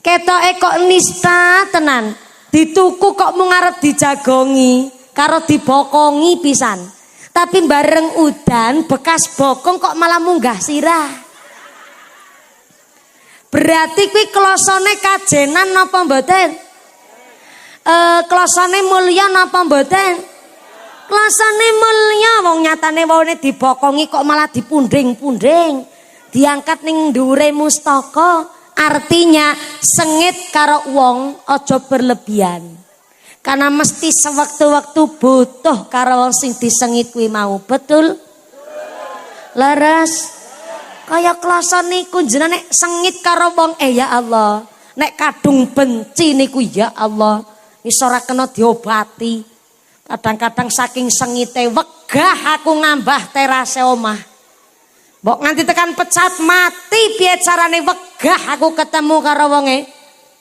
Ketoke kok nista tenan. Dituku kok mung arep dijagongi karo dibokongi pisan. Tapi bareng udan bekas bokong kok malah munggah sirah. Berarti kuwi klosone kajenan napa mboten? Klosone mulya napa mboten? Klasane mulya wong nyatane wone dibokongi kok malah dipunding-punding. Diangkat ning ndhuure mustaka. Artinya sengit karo wong aja berlebihan. Karena mesti sewaktu-waktu butuh karo wong sing disengit kuwi mau. Betul? Laras. Kaya klasane niku jenenge sengit karo wong ya Allah. Nek kadung benci niku ya Allah wis ora kena diobati. Kadang-kadang saking sengite wegah aku ngambah terase omah. Mbok nganti tekan pecat mati piye carane wegah aku ketemu karo wonge.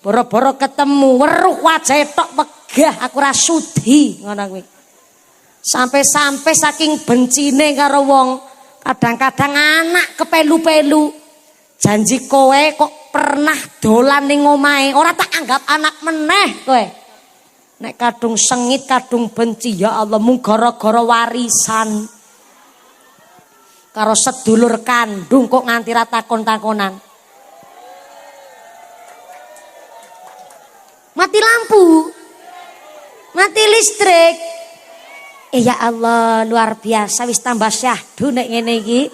Boro-boro ketemu weruh wajahe tok wegah aku ra sudi ngono kuwi. Sampai-sampai saking bencine karo wong, kadang-kadang anak kepelu-pelu. Janji kowe kok pernah dolan ning omahe, ora tak anggap anak meneh kowe. Nek kadung sengit, kadung benci, ya Allah mung gara-gara warisan. Karo sedulur kandung kok nganti ra takon-takonan. Mati lampu. Mati listrik. Ya Allah, luar biasa wis tambah syahdu nek ngene iki.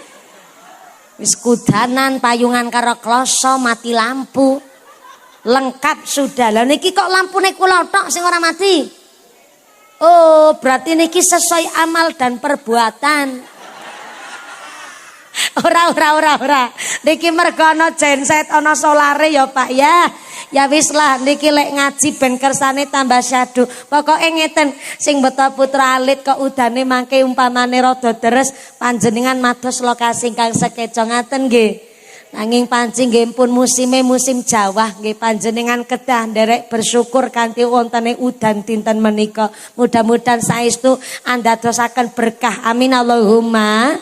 Wis kudanan payungan karo kloso mati lampu. Lengkap sudah. Lah niki kok lampune kula tok sing ora mati. Oh, berarti niki sesuai amal dan perbuatan. Ora. Niki mergo ana genset ana solare ya Pak ya. Ya wis lah niki lek ngaji ben kersane tambah syadu. Pokoke ngeten sing beto putra alit kok udane mangke umpamane rada deres panjenengan mados lokasi kang sekeca ngaten nggih. Nanging pancing nggih pun musim Jawa nggih panjenengan kedah nderek bersyukur kanthi wontene udan dinten menika. Mudah-mudahan saestu andadosaken berkah. Amin Allahumma.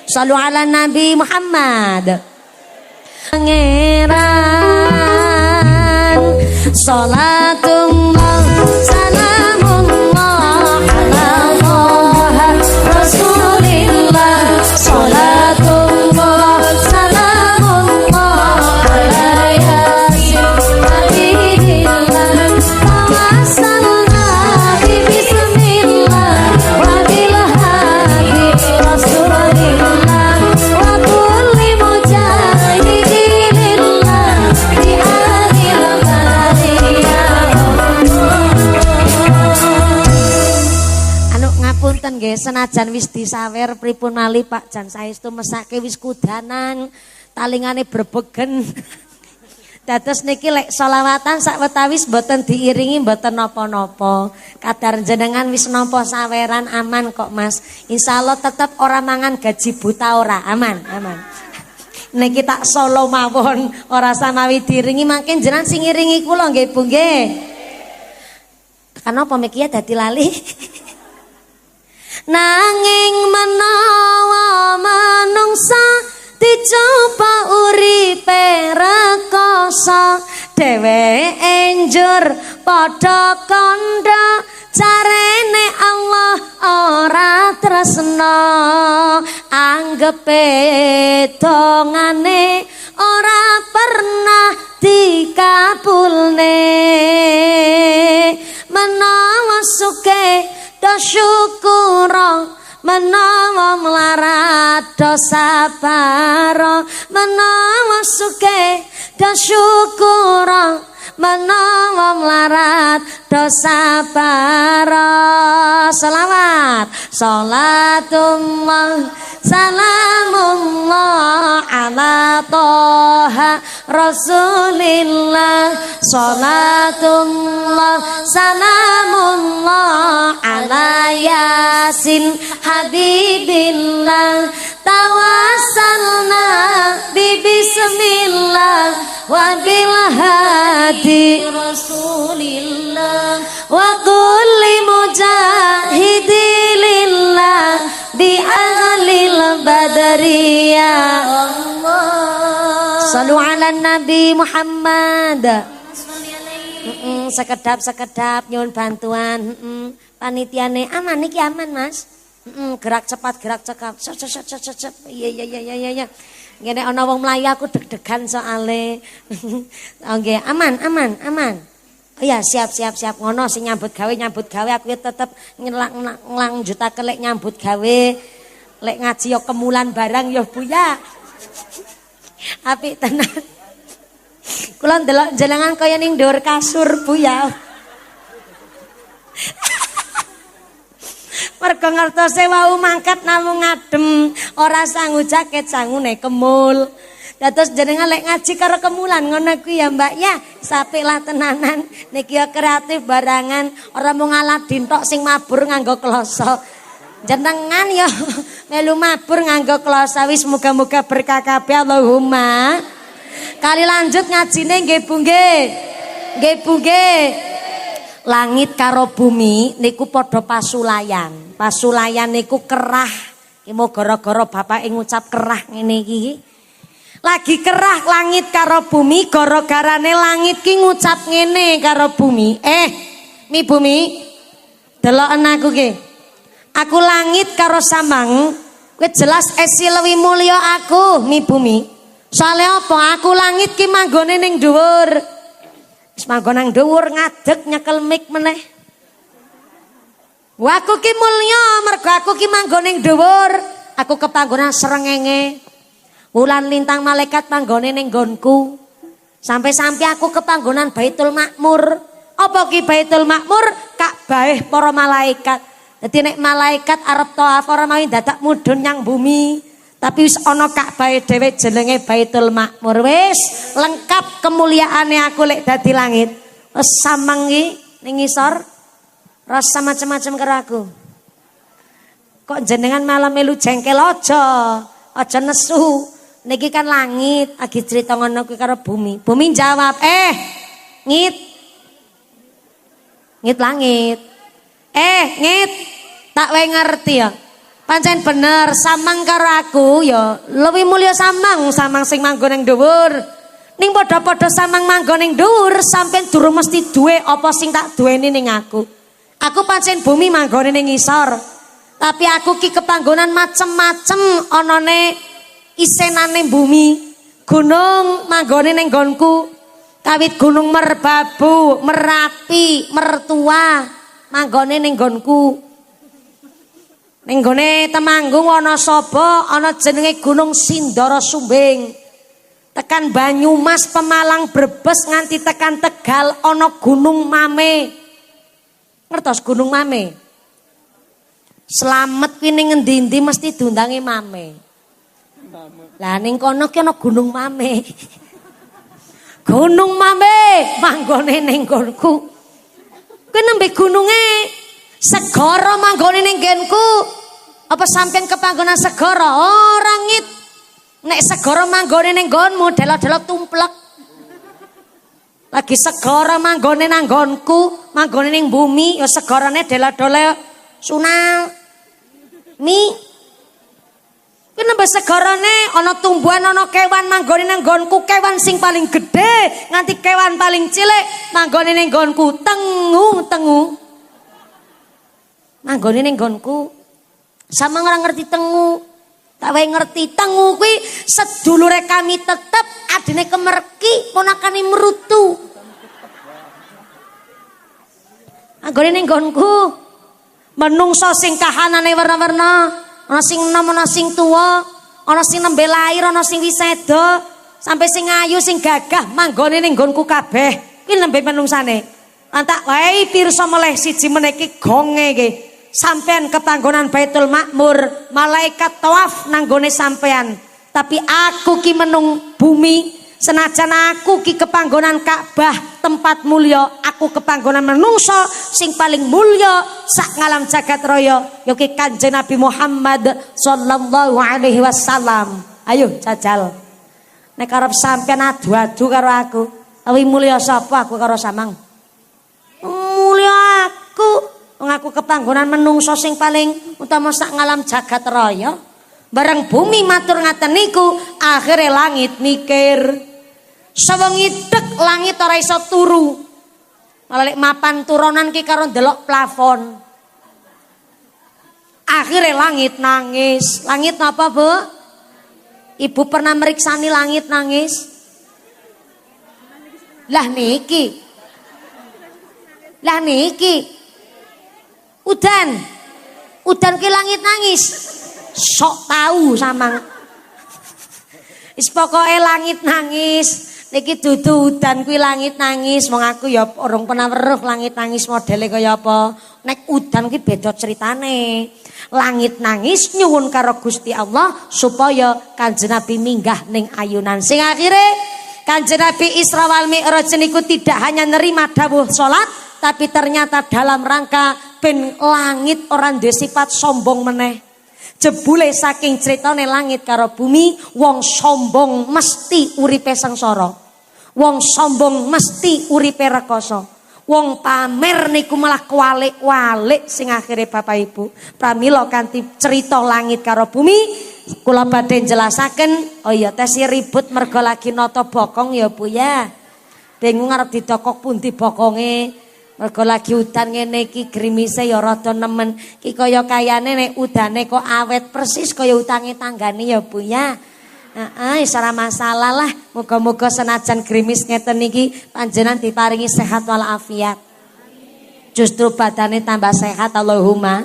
Shallu ala Nabi Muhammad. Pangeran salatullah salamullah ala Rasulillah salatullah salamullah ala yasin habibillah tawasalna bi bismillah wa bil hadi Rasulillah wa kulli mujahidillah di adil ngapunten nggih senajan wis disawer pripun malih Pak jan saestu mesake wis kudanan talingane brebegen. Dados niki lek selawatan sawetawis mboten diiringi mboten napa-napa. Kadar jenengan wis nampa saweran aman kok Mas. Insyaallah tetep ora mangan gaji buta ora aman. Niki tak solo mawon ora samawi diiringi mangke jenengan sing ngiringi kula nggih Bu nggih. Kanapa miki dadi lali? Nanging menawa manungsa dicoba uripe rekoso dheweke njur padha kandha carene Allah ora tresna anggepe dongane ora pernah dikabulne menawa sugih syukura menawa melarat dosa para menawa sugih syukura menawa melarat dosa para selawat salatullah salamullah ala toha Rasulillah salatullah salamullah ala yasin habibillah tawassalna bi bismillah wa bil hadi Rasulillah wa kulli mujahidillah bi ahlil badriyah Allah sallu ala Nabi Muhammad. Sekedap nyuwun bantuan. Panitiane aman niki aman Mas. Gerak cepat. Iya. Ngene ana wong mlayu aku deg-degan soale. Nggih, aman. Oh ya, siap. Ngono sing nyambut gawe aku tetep nglanjutake lek nyambut gawe. Lek ngaji yo kemulan barang yo Bu ya. Apik tenan. Kula ndelok jenengan kaya ning dhuwur kasur Bu ya. Mergo ngertose wau mangkat namung ngadem, ora sangu jaket sangune kemul. Dados jenengan lek ngaji karo kemulan ngono kuwi ya Mbak ya. Sapik lah tenanan. Niki ya kreatif barangan, ora mung Aladin tok sing mabur nganggo kloso. Jenengan ya melu mabur nganggo kloso wis muga-muga berkah kabeh Allahumma. Kali lanjut ngajine nggih Bu nggih. Nggih Bu nggih. Langit karo bumi niku padha pasulayan. Pasulayan niku kerah. Iki mau gara-gara bapake ngucap kerah ngene iki. Lagi kerah langit karo bumi gara-garane langit ki ngucap ngene karo bumi. Mi bumi. Deloken aku ki. Aku langit karo samang. Kowe jelas esi luwih mulya aku mi bumi. Soale apa? Aku langit ki manggone ning dhuwur. Wis manggon nang dhuwur ngadeg nyekel mik meneh. Wah aku ki mulya mergo aku ki manggon ning dhuwur. Aku kepanggonan srengenge. Wulan lintang malaikat panggone ning nggonku. Sampai-sampai aku kepanggonan Baitul Makmur. Apa ki Baitul Makmur? Ka'bah para malaikat. Dadi nek malaikat arep thaaf ora mau dadak mudhun nyang bumi. Tapi wis ana Ka'bah dhewe jenenge Baitul Ma'mur. Wis lengkap kemuliaane aku lek dadi langit. Wis samang iki ning ngisor rasa macam-macam karo aku. Kok jenengan malah melu jengkel aja nesu. Niki kan langit, lagi cerita ngono kuwi karo bumi. Bumi jawab, ngit langit. Ngit, tak wae ngerti ya. Pancen bener, samang karo aku ya luwih mulya samang sing manggon ning dhuwur. Ning padha-padha samang manggon ning dhuwur, sampean durung mesti duwe apa sing tak duweni ning aku. Aku pancen bumi manggone ning ngisor. Tapi aku ki kepanggonan macem-macem anane isenane bumi. Gunung manggone ning nggonku. Kawit Gunung Merbabu, Merapi, Mertua manggone ning nggonku. Ning gone Temanggung ana sapa? Ana jenenge Gunung Sindoro Sumbing. Tekan Banyumas, Pemalang, Brebes nganti tekan Tegal ana Gunung Mame. Ngertos Gunung Mame? Slamet kuwi ning endi-endi mesti diundangi Mame. Lah ning kono ki ana Gunung Mame. Gunung Mame manggone ning nggonku. Kuwi nembe gununge segara manggone ning nggenku. Apa sampean kepanggonan segara? Ora ngit. Nek segara manggone ning nggonmu delok-delok tumplek. Lagi segara manggone nang nggonku, manggone ning bumi ya segarane delok-delok tsunami. Kuwi nembe segarane ana tumbuhan, ana kewan manggone nang nggonku, kewan sing paling gedhe nganti kewan paling cilik manggone ning nggonku, tengu. Manggone ning nggonku. Sama ora ngerti tengu. Tak wae ngerti tengu kuwi sedulure kami tetep adine kemerki ponakane mrutu. Manggone ning nggonku. Menungso sing kahanane warna-warna, ana sing enom, ana sing tuwa, ana sing nembe lair, ana sing wis seda, sampai sing ayu, sing gagah manggone ning nggonku kabeh. Kuwi nembe menungsane. Antak wae pirsa meleh siji meniki gonge iki. Sampean kepanggonan Baitul Ma'mur, malaikat tawaf nanggone sampean. Tapi aku ki menung bumi, senajan aku ki kepanggonan Ka'bah tempat mulya, aku kepanggonan menungso sing paling mulya sak ngalam jagat raya ya ki Kanjeng Nabi Muhammad sallallahu alaihi wasallam. Ayo jajal. Nek arep sampean adu-adu karo aku, luwih mulya sapa aku karo samang? Mulya aku. Ngaku kepanggonan menungso sing paling utama sak ngalam jagat raya. Bareng bumi matur ngaten niku, akhire langit mikir. Sewengi dek langit ora iso turu. Malah lek mapan turunan ki karo ndelok plafon. Akhire langit nangis. Langit napa, Bu? Ibu pernah meriksani langit nangis? Lah niki. Udan ki langit nangis. Sok tahu samang. Wis pokoke langit nangis. Niki dudu udan kuwi langit nangis. Wong aku ya urung pernah weruh langit nangis modele kaya apa. Nek udan ki beda ceritane. Langit nangis nyuwun karo Gusti Allah supaya Kanjeng Nabi minggah ning ayunan. Sing akhire Kanjeng Nabi Isra wal Mi'raj niku tidak hanya nerima dawuh salat, tapi ternyata dalam rangka ben langit orang duwe sifat sombong meneh. Jebule saking critane langit karo bumi, wong sombong mesti uripe sengsara. Wong sombong mesti uripe rekoso. Wong pamer niku malah kualik-walik sing akhire Bapak Ibu. Pramila kanthi cerita langit karo bumi, kula badhe jelasaken. Oh iya tes ribut mergo lagi nata bokong ya Bu ya. Bingung arep didokok pundi bokonge. Mergo lagi udan ngene iki grimise ya rada nemen. Ki kaya kayane nek udane kok awet persis kaya utange tanggane ya Bu ya. Heeh, ora masalah lah. Muga-muga senajan grimis ngeten iki panjenengan diparingi sehat walafiat. Justru badane tambah sehat Allahumma.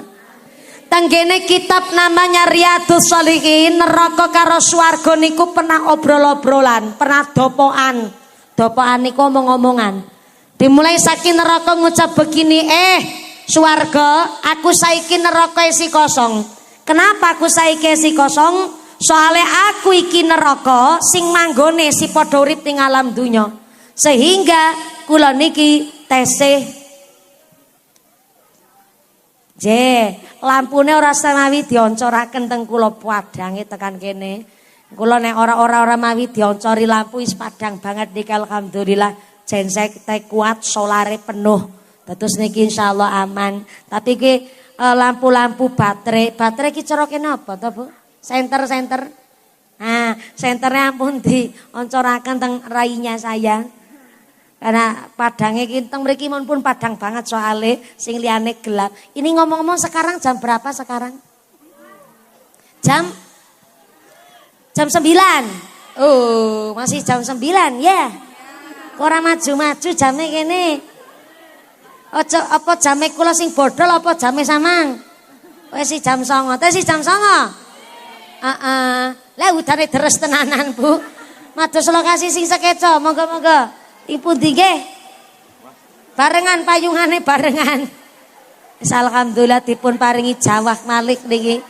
Tenggene kitab namanya Riyadhus Shalihin, neraka karo swarga niku pernah obrol-obrolan, pernah dopokan. Dopokan niku omong-omongan. Dimulai saking neraka ngucap begini, swarga, aku saiki neraka isi kosong. Kenapa aku saiki isi kosong? Soale aku iki neraka sing manggone si padha urip ning alam dunya. Sehingga kula niki tesih lampune ora sanawi dioncoraken teng kula padange tekan kene. Kula nek ora mawi dioncori lampu wis padang banget niki alhamdulillah. Jensek teh kuat, solare penuh. Terus niki insyaallah aman. Tapi ki lampu-lampu baterai ki cara kene apa to, Bu? Senter. Nah, senternya ampun dioncoraken teng rainya saya. Karena padangnya kita mriki pun padang banget soalnya sing liyane gelap. Ini ngomong-ngomong sekarang jam berapa sekarang? Jam 9. Oh, masih jam 9 ya. Ora maju-maju jamnya kene. Ojo apa jame kula sing bodol apa jame samang? Wes si jam 09. Teh si jam 09. Lah udane deres tenanan, Bu. Mados lokasi sing sekeco, monggo-monggo. Ibu nggih. Barengan payungane barengan. Alhamdulillah dipun paringi jawah malik niki.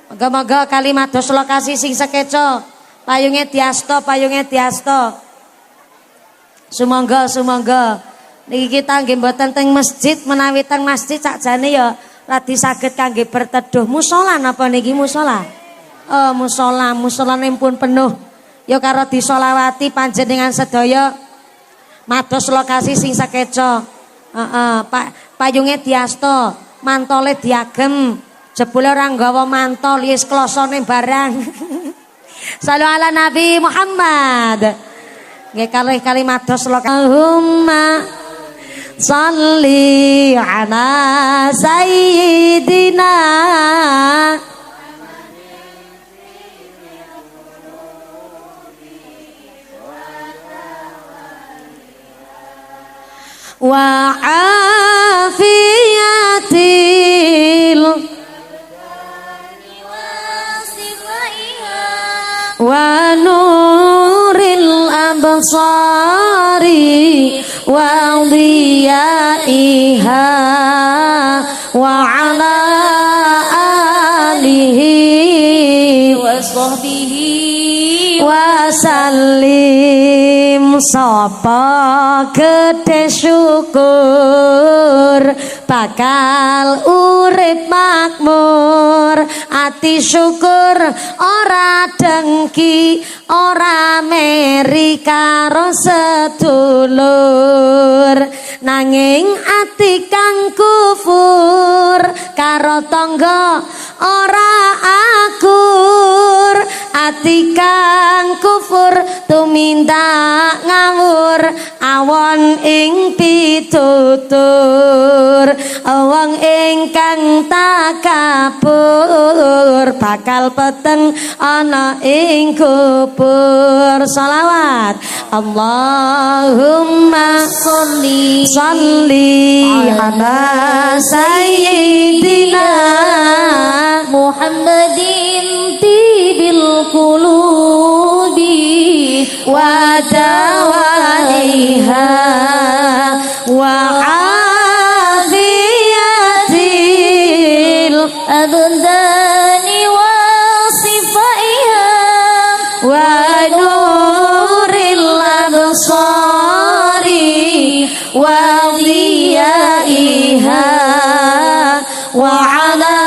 Moga-moga kalimat dos lokasi sing sekeco. Payunge diasto. Sumangga. Niki kita nggih mboten teng masjid, menawi teng masjid sakjane ya radi saged kangge berteduh. Musala napa niki musala? Oh, musolane pun penuh. Ya karo disolawati panjenengan sedaya. Mados lokasi sing sakeco. Payunge diasto, mantole diagem. Jebule ora nggawa mantol wis klosone barang. Shallu ala Nabi Muhammad. Nggih kalih mados lokasi. Allahumma shalli ala sayyidina wa afiyatil wa nuril absari wa dhiyaiha wa ala alihi wa sahbihi wa sallim. Sapa gede syukur bakal urip makmur. Ati syukur ora dengki ora meri karo sedulur. Nanging ati kang kufur karo tangga ora akur. Ati kang kufur tumindak ngawur awon ing pitutur. Wong ingkang takabur bakal peteng ana ing kubur. Shalawat Allahumma sholli ala sayyidina Muhammadin tibil qulubi wa dawaiha wa afiyatil abdani wa sifaiha wa nuril absari wa dhiyaiha wa ala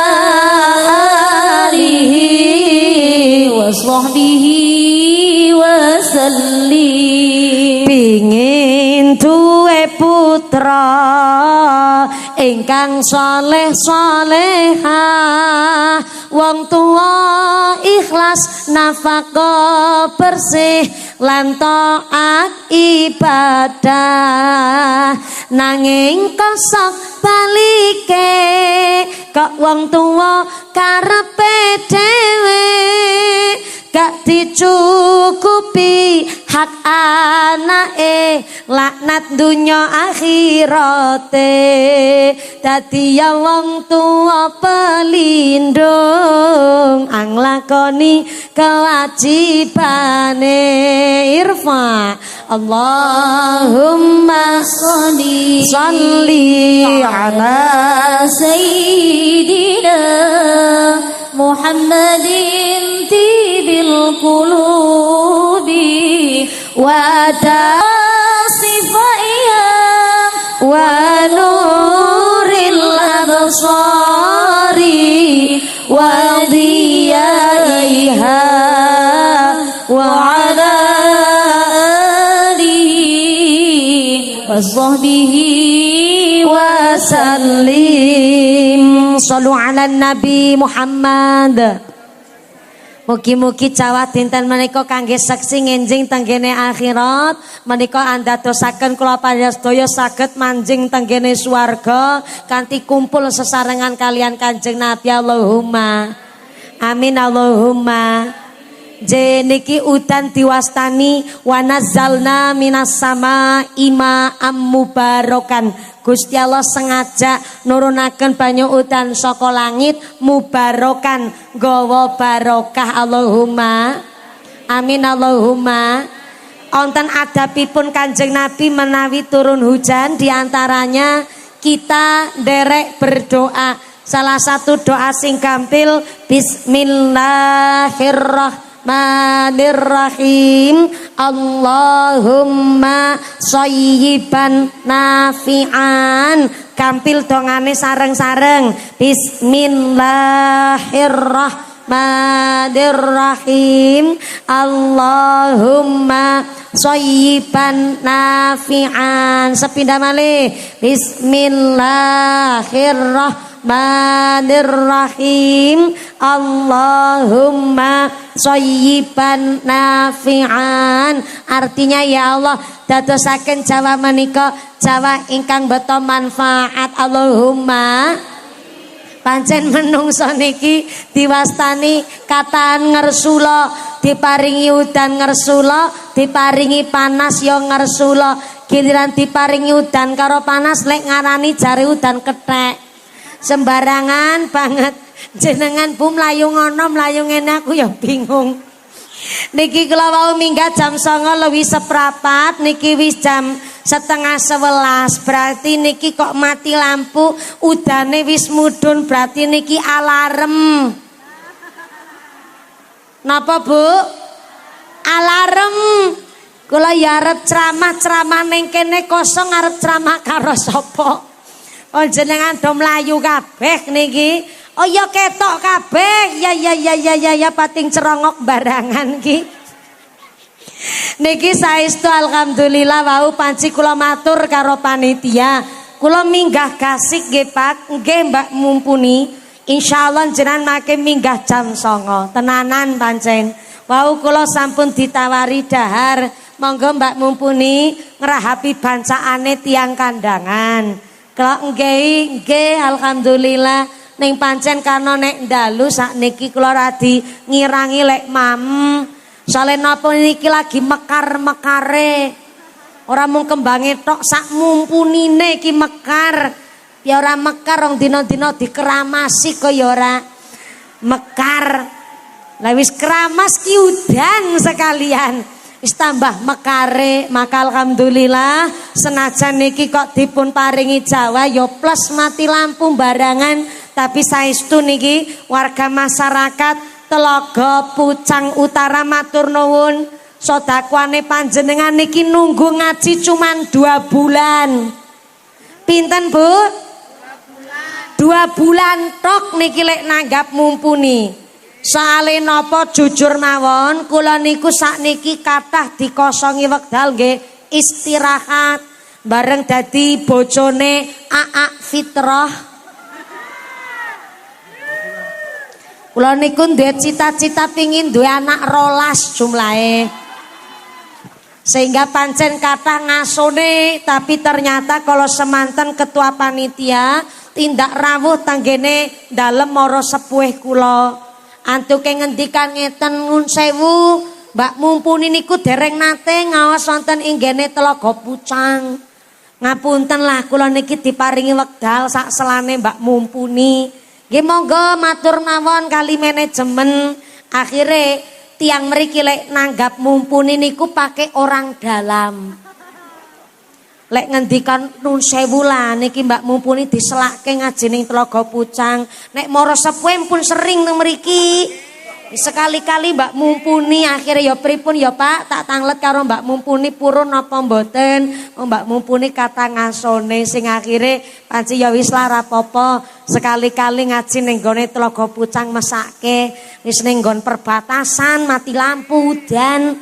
alihi wa sahbihi wa sallim. Pingin duwe putra ingkang saleh salehah, wong tua ikhlas nafkah bersih lan taat ibadah. Nanging kosok balike kok wong tua karepe dhewe gak dicukupi hak anake, laknat dunya akhirate. Dadi ya wong tua pelindung anglakoni kewajibane. Irfa Allahumma sholli ala sayyidina Muhammadin qulubi wa tasifaiya wa nuril absari wa diyaiha wa ala alihi wa sahbihi wa sallim. Sallu ala Nabi Muhammad. Mugi-mugi Jawa dinten menika kangge seksi ngenjing tenggene akhirat, menika andadosaken kula panjenengan saged manjing tenggene swarga kanthi kumpul sesarengan kalian Kanjeng Nabi. Allahumma amin Allahumma. Niki udan diwastani wa nazzalna minas sama ima'am mubarakan. Gusti Allah sengaja nurunaken banyu udan saka langit mubarakan gawa barokah. Allahumma amin Allahumma. Wonten adabipun Kanjeng Nabi menawi turun hujan, diantaranya kita nderek berdoa. Salah satu doa sing gampil Bismillahirrahmanirrahim. Allahumma shayyiban nafi'an. Gampil dongane sareng-sareng. Bismillahirrahmanirrahim. Allahumma shayyiban nafi'an. Sepindah malih. Bismillahirrahmanirrahim. Allahumma shayyiban nafi'an. Artinya ya Allah dadosaken Jawa menika Jawa ingkang beto manfaat. Allahumma. Pancen menungso niki diwastani kataan ngersula, diparingi udan ngersula, diparingi panas yo ngersula. Giliran diparingi udan karo panas lek ngarani jare udan kethek. Sembarangan banget. Jenengan Bu mlayu ngono mlayu ngene aku ya bingung. Niki kula wau minggat jam 9:04, niki wis jam 10:30. Berarti niki kok mati lampu, udane wis mudhun, berarti niki alarm. Napa Bu? Alarm. Kula ya arep ceramah ning kene kosong, arep ceramah karo sapa? Oh jenengan do mlayu kabeh niki. Oh ya ketok kabeh. Ya pating cerongok barangan ki. Niki saestu alhamdulillah wau panci kula matur karo panitia. Kula minggah gasik nggih Pak, nggih Mbak mumpuni. Insyaallah jenengan make minggah jam 09.00. Tenanan pancen. Wau kula sampun ditawari dahar. Monggo Mbak mumpuni ngerahapi bancaane tiang kandangan. Kalau nggih alhamdulillah ning pancen karena nek ndalu sakniki kula radi ngirangi lek mam. Soale napa niki lagi mekar-mekare. Ora mung kembange tok sak mumpunine iki mekar. Ya ora mekar rong dina-dina dikeramasi kaya ora mekar. Lah wis keramas ki udan sekalian. Wis tambah mekare, maka alhamdulillah senajan niki kok dipun paringi Jawa ya plus mati lampu barangan, tapi saestu niki warga masyarakat Telaga Pucang Utara matur nuwun sedekahane panjenengan niki nunggu ngaji cuman 2 bulan. Pinten Bu? 2 bulan tok niki lek nanggap mumpuni. Soale napa jujur mawon kula niku sakniki kathah dikosongi wekdal nggih istirahat bareng dadi bojone Aa Fitrah. Kula niku duwe cita-cita pingin duwe anak 12 jumlahe. Sehingga pancen kathah ngasone tapi ternyata kalau semanten ketua panitia tindak rawuh tanggene dalem mara sepuh kula. Antuke ngendikan ngeten nun sewu Mbak mumpuni niku dereng nate ngaos wonten ing gene Telaga Pucang. Ngapunten lah kula niki diparingi wekdal sak selane Mbak mumpuni. Nggih monggo matur mawon kali manajemen. Akhire tiang mriki lek nanggap mumpuni niku pakai orang dalam. Lek ngendikan nun sewu lah niki Mbak mumpuni diselakke ngaji ning Telaga Pucang. Nek mara sepuh pun sering nang mriki. Sekali-kali Mbak Mumpuni akhirnya ya pripun ya Pak, tak tanglet karo Mbak Mumpuni purun napa mboten. Mbak Mumpuni kata ngasone sing akhire panci ya wis lah rapopo. Sekali-kali ngaji ning gone Tlaga Pucang mesake, wis ning nggon perbatasan mati lampu dan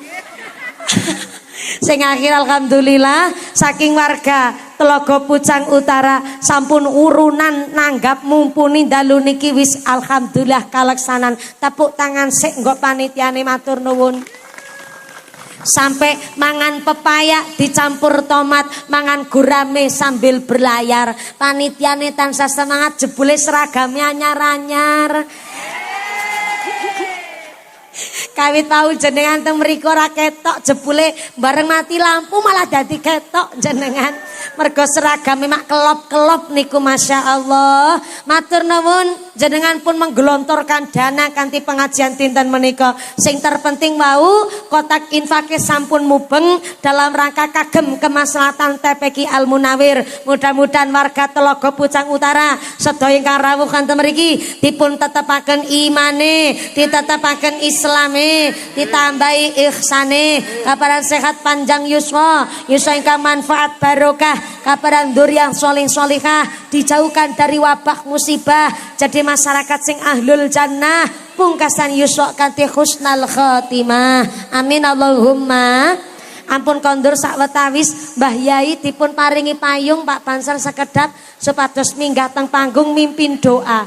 sing akhir alhamdulillah saking warga Tlaga Pucang Utara sampun urunan nanggap Mumpuni dalu niki wis alhamdulillah kaleksanan. Tepuk tangan sik nggo panitiane matur nuwun. Sampai mangan pepaya dicampur tomat, mangan gurame sambil berlayar. Panitiane tansah semangat, jebule seragamnya anyar-anyar. Kawit tahu jenengan teng mriko ra ketok jebule bareng mati lampu malah dadi ketok jenengan. Mergo seragame mak kelop-kelop niku Masya Allah. Matur nuwun jenengan pun menggelontorkan dana kanthi pengajian dinten menika. Sing terpenting wau kotak infake sampun mubeng dalam rangka kagem kemaslahatan TPQ Al Munawir. Mudah-mudahan warga Tlaga Pucang Utara sedaya ingkang rawuh kanthi mriki dipun tetepaken imane, ditetepaken islame, ditambahi ihsane, kaparan sehat panjang yuswa, yuswa ingkang manfaat barokah, kaparan dzurriyyah sholih sholihah, dijauhkan dari wabah musibah, jadi masyarakat sing ahlul jannah, pungkasan yuswa kanthi husnal khotimah. Amin Allahumma. Ampun kondur sakwetawis Mbah Yai dipun paringi payung Pak Pansar sekedap supados minggah teng panggung mimpin doa.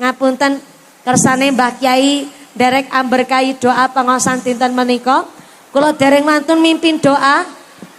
Ngapunten kersane Mbah Kyai derek amberkahi doa pengosan dinten menika. Kula dereng mantun mimpin doa.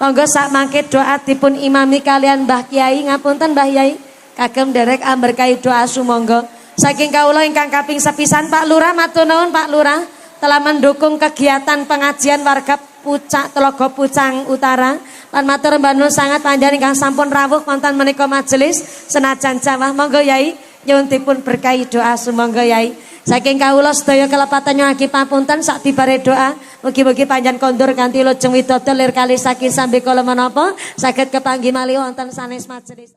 Monggo sak mangke doa dipun imami kalian Mbah Kyai. Ngapunten Mbah Yai kagem derek amberkahi doa sumangga. Saking kawula ingkang kaping sepisan Pak Lurah matur nuwun Pak Lurah telah mendukung kegiatan pengajian warga Tlaga Pucang Utara. Lan matur mbanun sangat panjenengan ingkang sampun rawuh wonten menika majelis senajan jamaah. Monggo Yai nyuwun dipun berkahi doa sumangga Yai. Saking kawula sedaya kelepatan nyuwun papunten sak dibare doa. Mugi-mugi panjenengan kondur kanthi lujeng widodo lir kali saking sambe kala menapa saged kepanggih malih wonten sanes majelis.